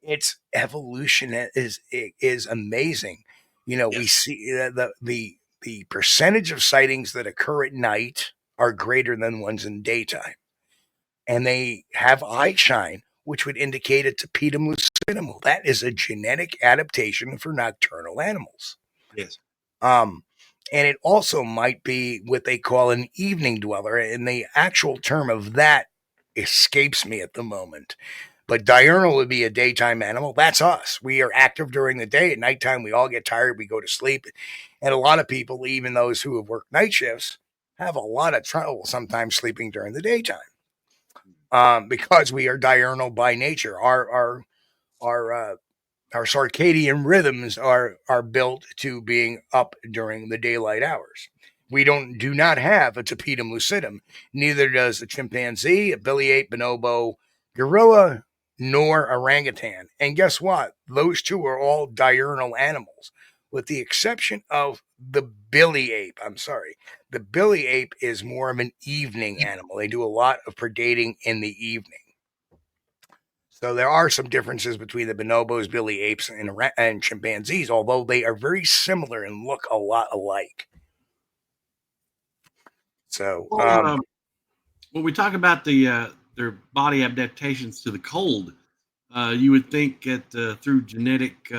its evolution is amazing. You know, we see the percentage of sightings that occur at night are greater than ones in daytime. And they have eye shine, which would indicate a tapetum lucidum. Well, that is a genetic adaptation for nocturnal animals. Yes. And it also might be what they call an evening dweller. And the actual term of that escapes me at the moment. But diurnal would be a daytime animal. That's us. We are active during the day. At nighttime, we all get tired. We go to sleep. And a lot of people, even those who have worked night shifts, have a lot of trouble sometimes sleeping during the daytime. Because we are diurnal by nature. Our circadian rhythms are built to being up during the daylight hours. We do not have a tapetum lucidum. Neither does a chimpanzee, a billy ape, bonobo, gorilla, nor orangutan. And guess what? Those two are all diurnal animals, with the exception of the billy ape. I'm sorry. The billy ape is more of an evening animal. They do a lot of predating in the evening. So there are some differences between the bonobos, billy apes, and chimpanzees, although they are very similar and look a lot alike. So, when we talk about their body adaptations to the cold, you would think that through genetic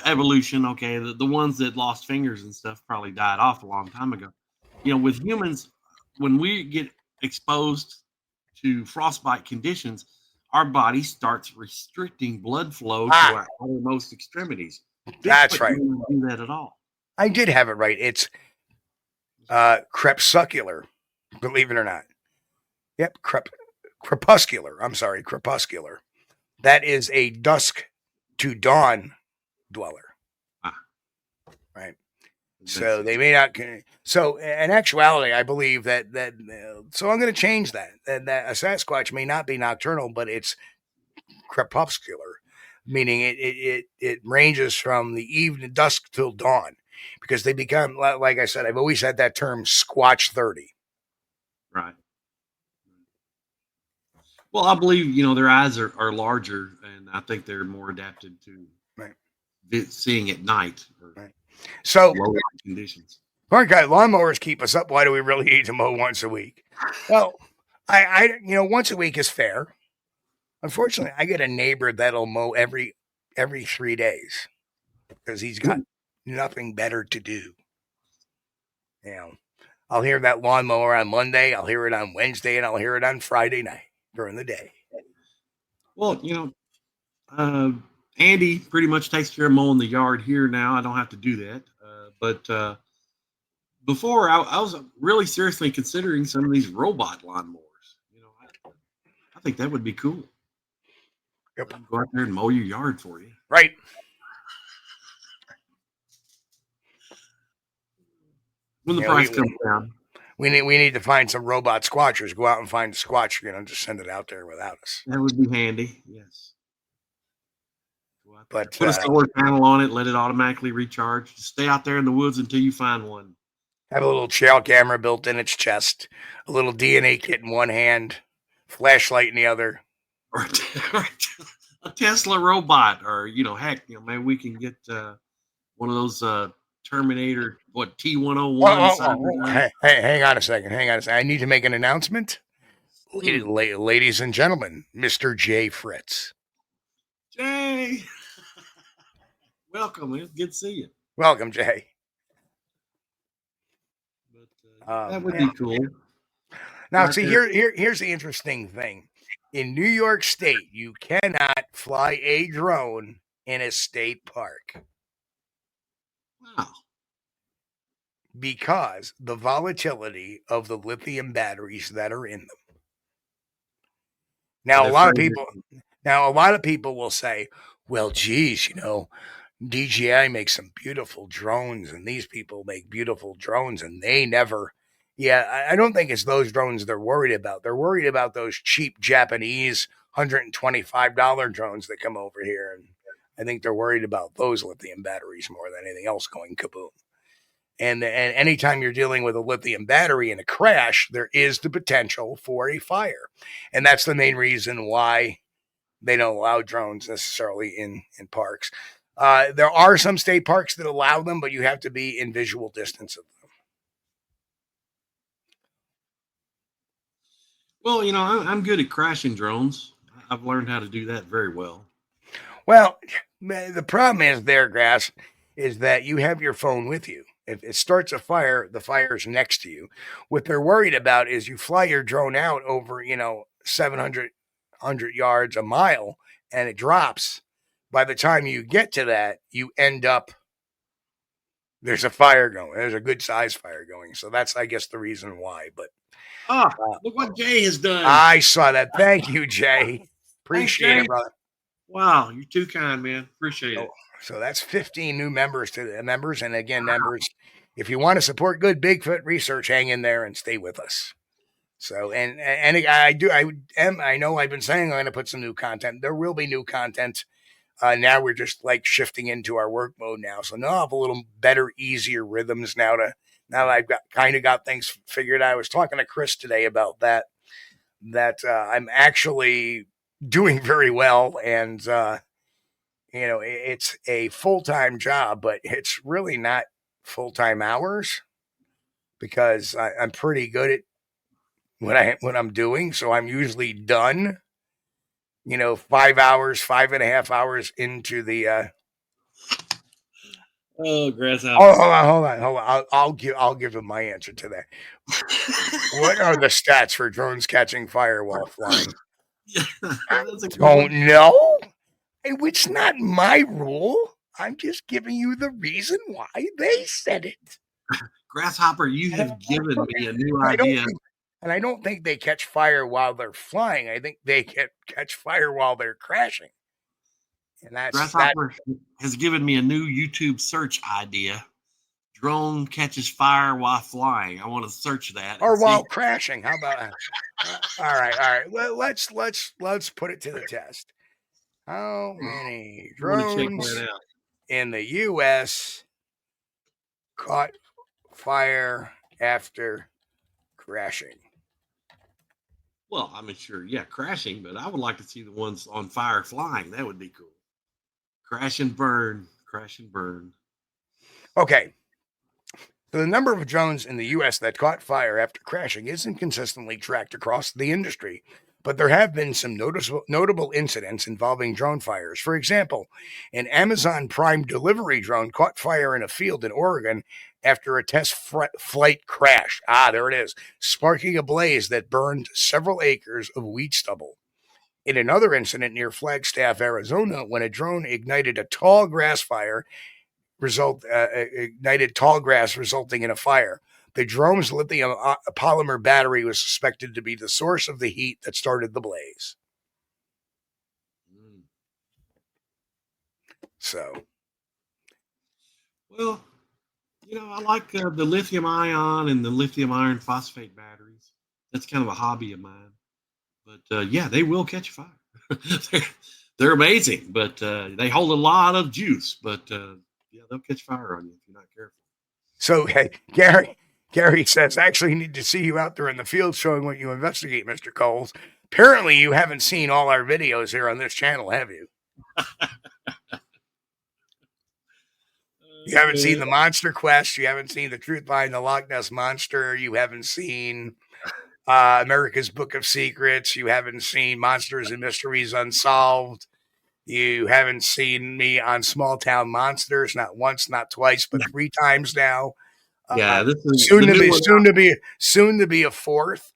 evolution, okay, the ones that lost fingers and stuff probably died off a long time ago. You know, with humans, when we get exposed to frostbite conditions, our body starts restricting blood flow to our outermost extremities. That's right. Don't do that at all. I did have it right. It's crepuscular, believe it or not. Yep, crepuscular. I'm sorry, crepuscular. That is a dusk to dawn dweller. Right. So they may not. So in actuality, I believe that. So I'm going to change that. That a Sasquatch may not be nocturnal, but it's crepuscular, meaning it ranges from the evening dusk till dawn, because they become, like I said, I've always had that term Squatch 30. Right. Well, I believe their eyes are larger, and I think they're more adapted to seeing at night. Right. So, low light conditions. All right, guys, lawnmowers keep us up. Why do we really need to mow once a week? Well, I once a week is fair. Unfortunately, I get a neighbor that'll mow every 3 days because he's got nothing better to do. I'll hear that lawnmower on Monday, I'll hear it on Wednesday, and I'll hear it on Friday night during the day. Well, Andy pretty much takes care of mowing the yard here now. I don't have to do that. But before, I was really seriously considering some of these robot lawnmowers. I think that would be cool. Yep. Go out there and mow your yard for you. Right. When the price comes down. We need to find some robot squatchers. Go out and find a squatch, just send it out there without us. That would be handy, yes. But put a solar panel on it, let it automatically recharge. Just stay out there in the woods until you find one. Have a little trail camera built in its chest, a little DNA kit in one hand, flashlight in the other. Or a Tesla robot, or heck, maybe we can get one of those Terminator, T101. Hey, hang on a second. I need to make an announcement. Ladies and gentlemen, Mr. Jay Fritz. Jay! Welcome, man. Good to see you. Welcome, Jay. But, that would be cool. Now, right see, here's the interesting thing. In New York State, you cannot fly a drone in a state park. Wow. Because the volatility of the lithium batteries that are in them. Now, a lot of people will say, well, geez, DJI makes some beautiful drones and these people make beautiful drones and they never. Yeah, I don't think it's those drones they're worried about. They're worried about those cheap Japanese $125 drones that come over here. And I think they're worried about those lithium batteries more than anything else going kaboom. And anytime you're dealing with a lithium battery in a crash, there is the potential for a fire. And that's the main reason why they don't allow drones necessarily in parks. There are some state parks that allow them, but you have to be in visual distance of them. Well, I'm good at crashing drones. I've learned how to do that very well. Well, the problem is there, Grass, is that you have your phone with you. If it starts a fire, the fire's next to you. What they're worried about is you fly your drone out over, 700 yards, a mile, and it drops. By the time you get to that, you end up, there's a fire going. There's a good size fire going. So that's, I guess, the reason why. But look what Jay has done. I saw that. Thank you, Jay. Appreciate it, brother. Wow, you're too kind, man. Appreciate it. So that's 15 new members to the members. And again, members, if you want to support good Bigfoot research, hang in there and stay with us. So, and I know I've been saying I'm going to put some new content. There will be new content. Now we're just like shifting into our work mode now. So now I have a little better, easier rhythms now that I've got things figured out. I was talking to Chris today about that I'm actually doing very well. And, it's a full-time job, but it's really not full-time hours because I'm pretty good at what I'm doing. So I'm usually done, 5.5 hours into the, grasshopper. Oh, hold on. I'll give him my answer to that. What are the stats for drones catching fire while flying? Don't know. It's not my rule. I'm just giving you the reason why they said it. Grasshopper, you have given me a new idea. And I don't think they catch fire while they're flying. I think they catch fire while they're crashing. And Grasshopper has given me a new YouTube search idea. Drone catches fire while flying. I want to search that. Or while crashing. How about that? All right. Well, let's put it to the test. How many drones in the U.S. caught fire after crashing? Well, I mean, sure, yeah, crashing, but I would like to see the ones on fire flying. That would be cool. Crash and burn. Okay. So the number of drones in the U.S. that caught fire after crashing isn't consistently tracked across the industry, but there have been some notable incidents involving drone fires. For example, an Amazon Prime delivery drone caught fire in a field in Oregon after a test flight crash. There it is, sparking a blaze that burned several acres of wheat stubble. In another incident near Flagstaff, Arizona, when a drone ignited a tall grass resulting in a fire. The drone's lithium polymer battery was suspected to be the source of the heat that started the blaze. So, well, I like the lithium ion and the lithium iron phosphate batteries. That's kind of a hobby of mine. But yeah, they will catch fire. They're amazing, but they hold a lot of juice. But yeah, they'll catch fire on you if you're not careful. So, hey, Gary says, actually need to see you out there in the field showing what you investigate, Mr. Kulls. Apparently, you haven't seen all our videos here on this channel, have you? You haven't seen the Monster Quest. You haven't seen the Truth Behind the Loch Ness Monster. You haven't seen America's Book of Secrets. You haven't seen Monsters and Mysteries Unsolved. You haven't seen me on Small Town Monsters, not once, not twice, but 3 times now. Yeah, this is soon to be a fourth.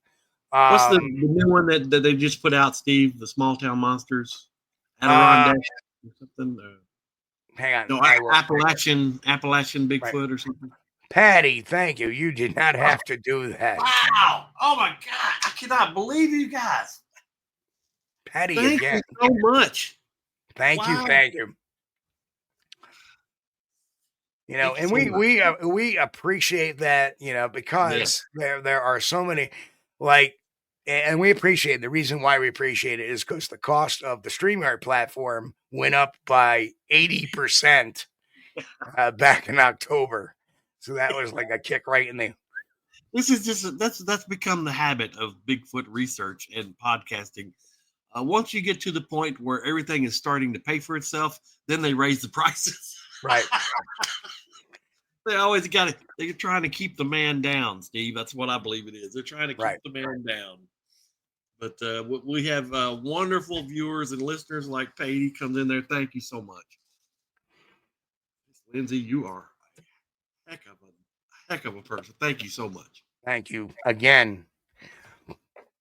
What's the new one that they just put out, Steve? The Small Town Monsters, Adirondack or something. Hang on, no, Appalachian Bigfoot or something. Patty, thank you. You did not have to do that. Wow! Oh my God, I cannot believe you guys. Patty, thank again. you so much. Thank you. You know, and we appreciate that, you know, because there are so many, like, and we appreciate it. The reason why we appreciate it is because the cost of the StreamYard platform went up by 80% back in October. So that was like a kick right in the. This is just that's become the habit of Bigfoot research and podcasting. Once you get to the point where everything is starting to pay for itself, then they raise the prices. Right. They always got it. They're trying to keep the man down, Steve. That's what I believe it is. They're trying to keep the man down. But we have wonderful viewers and listeners like Patty comes in there. Thank you so much. Lindsay, you are a heck of a person. Thank you so much. Thank you again.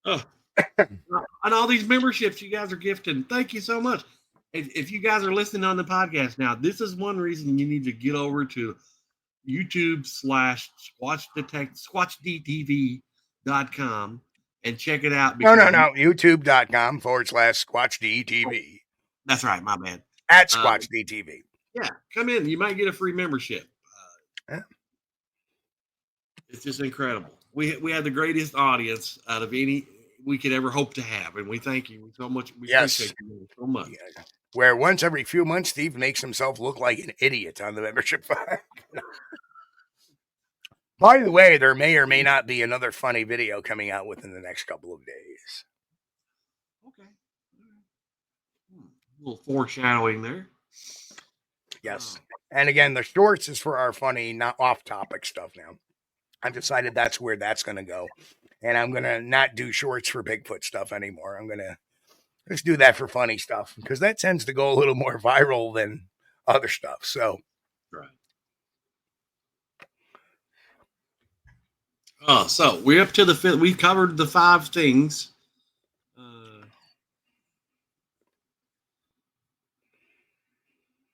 Oh. And all these memberships you guys are gifting. Thank you so much. If you guys are listening on the podcast now, this is one reason you need to get over to YouTube/SquatchDetective.com and check it out. No. YouTube.com/SquatchDTV. That's right. My bad. At SquatchDTV. Yeah. Come in. You might get a free membership. It's just incredible. We have the greatest audience out of any we could ever hope to have, and we thank you so much. We appreciate you so much. Yeah. Where once every few months, Steve makes himself look like an idiot on the membership file. By the way, there may or may not be another funny video coming out within the next couple of days. Okay. A little foreshadowing there. Yes. And again, the shorts is for our funny, not off-topic stuff now. I've decided that's where that's going to go. And I'm going to not do shorts for Bigfoot stuff anymore. I'm going to just do that for funny stuff because that tends to go a little more viral than other stuff. So, right. So we're up to the fifth. We covered the 5 things.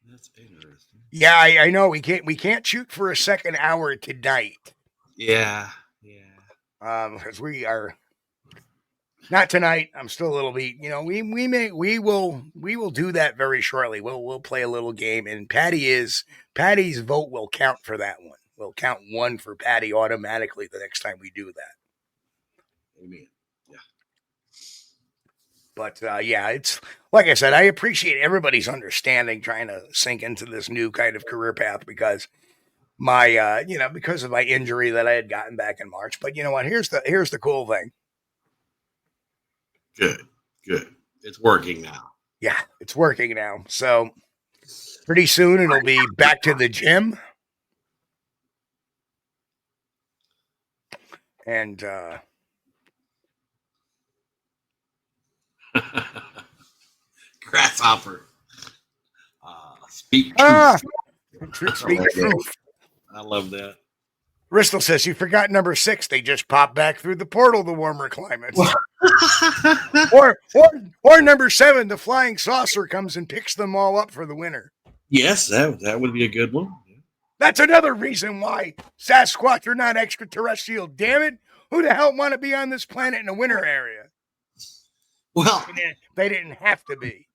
That's interesting. Yeah, I know. We can't shoot for a second hour tonight. Yeah. Because we are not tonight. I'm still a little beat. You know, we will do that very shortly. We'll play a little game, and Patty's vote will count for that one. We'll count 1 for Patty automatically the next time we do that. Amen. Yeah. But it's like I said, I appreciate everybody's understanding trying to sink into this new kind of career path because my because of my injury that I had gotten back in March. But you know what? Here's the cool thing. Good. It's working now. Yeah, it's working now. So pretty soon it'll be back to the gym. And Grasshopper. Speak truth. Speak truth. I love that. Bristol says, you forgot number 6. They just pop back through the portal to warmer climates. or number 7, the flying saucer comes and picks them all up for the winter. Yes, that would be a good one. That's another reason why Sasquatch are not extraterrestrial. Damn it. Who the hell want to be on this planet in the winter area? Well, they didn't have to be.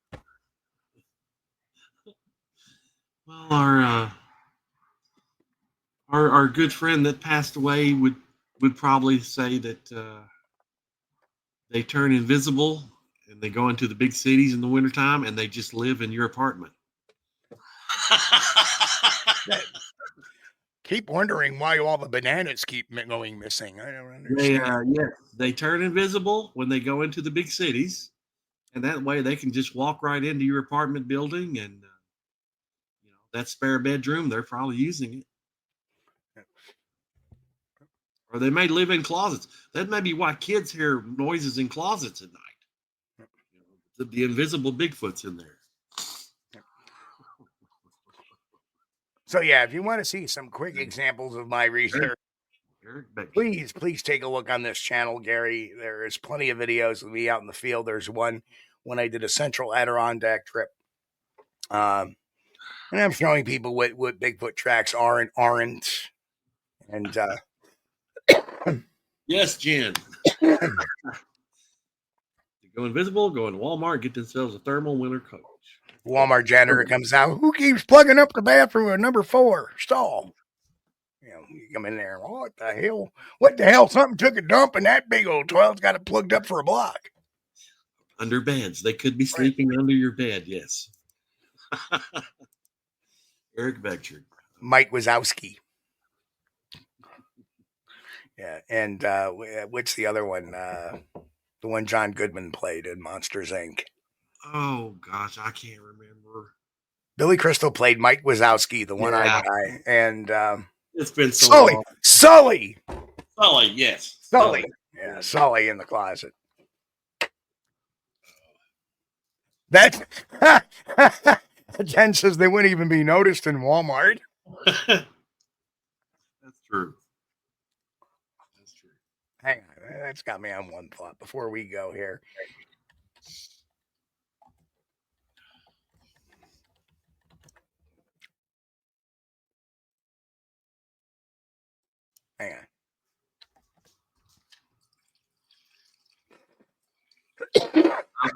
Well, our good friend that passed away would probably say that they turn invisible and they go into the big cities in the wintertime and they just live in your apartment. Keep wondering why all the bananas keep going missing. I don't understand. They turn invisible when they go into the big cities, and that way they can just walk right into your apartment building, and that spare bedroom they're probably using it. Or they may live in closets. That may be why kids hear noises in closets at night. The invisible Bigfoot's in there. So yeah, if you want to see some quick examples of my research, please take a look on this channel, Gary. There is plenty of videos of me out in the field. There's one when I did a Central Adirondack trip. And I'm showing people what Bigfoot tracks are and aren't. And yes, Jen. Go invisible, go in Walmart, get themselves a thermal winter coat. Walmart janitor comes out. Who keeps plugging up the bathroom at number 4 stall? You come in there. What the hell? What the hell? Something took a dump and that big old toilet's got it plugged up for a block. Under beds. They could be sleeping under your bed, yes. Eric Beckford. Mike Wazowski. Yeah, and what's the other one? The one John Goodman played in Monsters, Inc. Oh, gosh, I can't remember. Billy Crystal played Mike Wazowski, the one-eyed guy. And it's been so Sully. long. Sully, yes. Sully. Yeah, Sully in the closet. That Jen says they wouldn't even be noticed in Walmart. That's true. That's true. Hang on. That's got me on one thought before we go here. Hang on.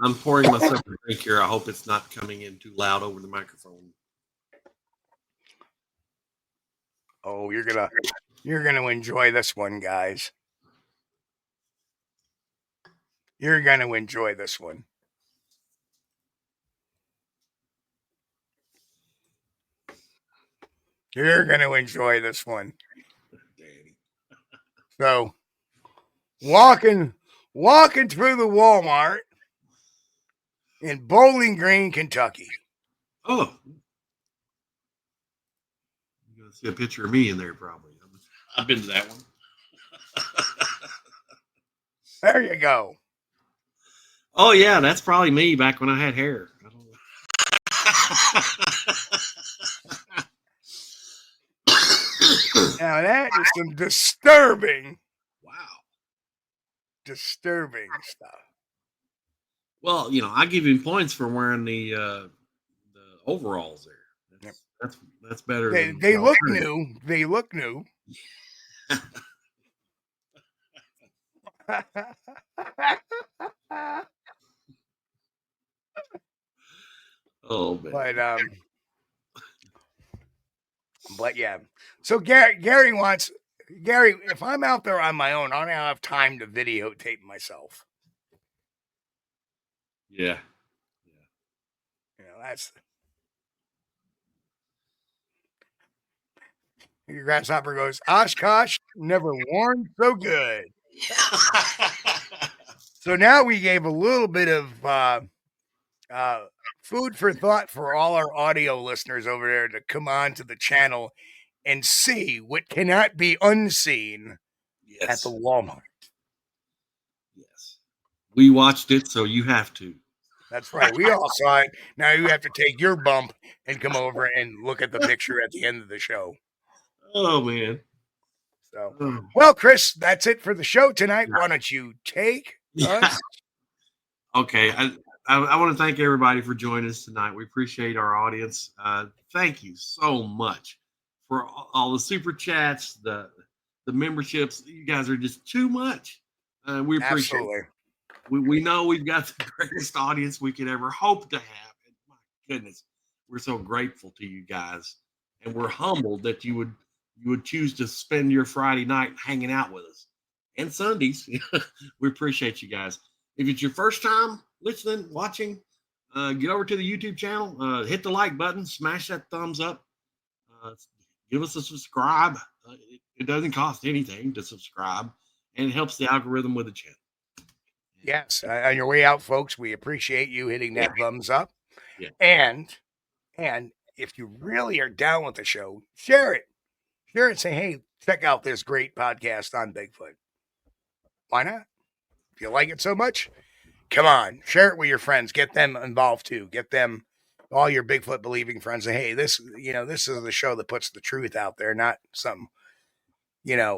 I'm pouring myself a drink here. I hope it's not coming in too loud over the microphone. Oh, you're gonna enjoy this one, guys. You're gonna enjoy this one. You're gonna enjoy this one. So, walking through the Walmart in Bowling Green, Kentucky. Oh, you're gonna see a picture of me in there, probably. I've been to that one. There you go. Oh yeah, that's probably me back when I had hair. I don't know. Now that is some disturbing stuff. Well, I give him points for wearing the overalls there. That's better. They look new. They look new. Oh man. But yeah. So Gary wants if I'm out there on my own, I don't have time to videotape myself. Yeah. That's your grasshopper goes, Oshkosh never warned so good. So now we gave a little bit of food for thought for all our audio listeners over there to come on to the channel and see what cannot be unseen at the Walmart. Yes. We watched it, so you have to. That's right. We all saw it. Now you have to take your bump and come over and look at the picture at the end of the show. Oh, man. So, well, Chris, that's it for the show tonight. Why don't you take us? Okay. I want to thank everybody for joining us tonight. We appreciate our audience. Thank you so much for all the super chats, the memberships. You guys are just too much. We appreciate it. We know we've got the greatest audience we could ever hope to have. And my goodness, we're so grateful to you guys. And we're humbled that you would choose to spend your Friday night hanging out with us. And Sundays. We appreciate you guys. If it's your first time listening, watching, get over to the YouTube channel, hit the like button, smash that thumbs up, give us a subscribe. It doesn't cost anything to subscribe, and it helps the algorithm with the channel. Yes. On your way out, folks, we appreciate you hitting that thumbs up. Yeah. And if you really are down with the show, share it. Share it. Say, hey, check out this great podcast on Bigfoot. Why not? If you like it so much, come on, share it with your friends. Get them involved too. Get them, all your Bigfoot believing friends. And hey, this is the show that puts the truth out there, not some,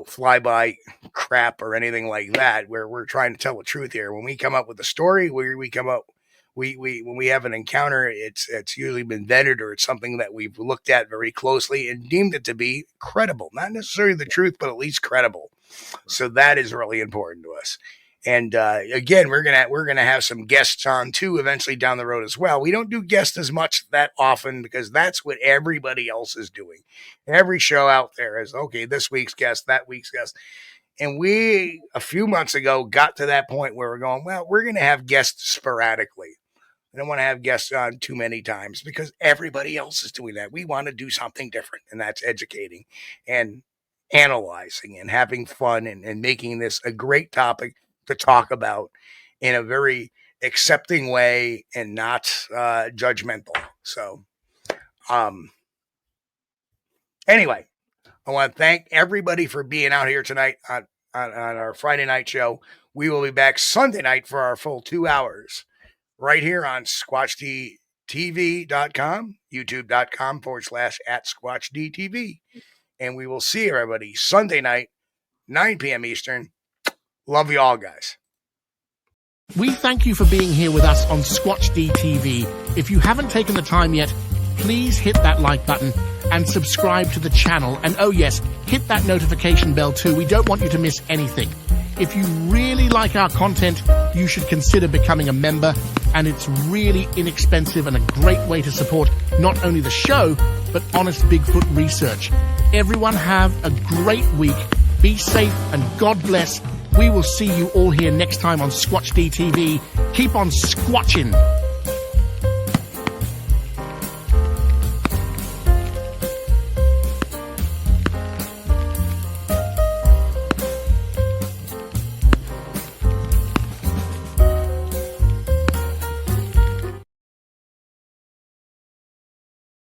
fly-by crap or anything like that, where we're trying to tell the truth here. When we come up with a story, when we have an encounter, it's usually been vetted, or it's something that we've looked at very closely and deemed it to be credible. Not necessarily the truth, but at least credible. So that is really important to us. And again, we're gonna have some guests on too eventually down the road as well. We don't do guests as much that often because that's what everybody else is doing. Every show out there is, okay, this week's guest, that week's guest. And we, a few months ago, got to that point where we're going, well, we're going to have guests sporadically. I don't want to have guests on too many times because everybody else is doing that. We want to do something different, and that's educating and analyzing and having fun and making this a great topic to talk about in a very accepting way and not judgmental. So, anyway, I want to thank everybody for being out here tonight on our Friday night show. We will be back Sunday night for our full 2 hours right here on SquatchDTV.com, YouTube.com/@SquatchDTV. And we will see everybody Sunday night, 9 p.m. Eastern. Love you all, guys. We thank you for being here with us on Squatch-D TV. If you haven't taken the time yet, please hit that like button and subscribe to the channel. And oh yes, hit that notification bell too. We don't want you to miss anything. If you really like our content, you should consider becoming a member. And it's really inexpensive and a great way to support not only the show, but honest Bigfoot research. Everyone have a great week. Be safe and God bless. We will see you all here next time on Squatch-D TV. Keep on squatching.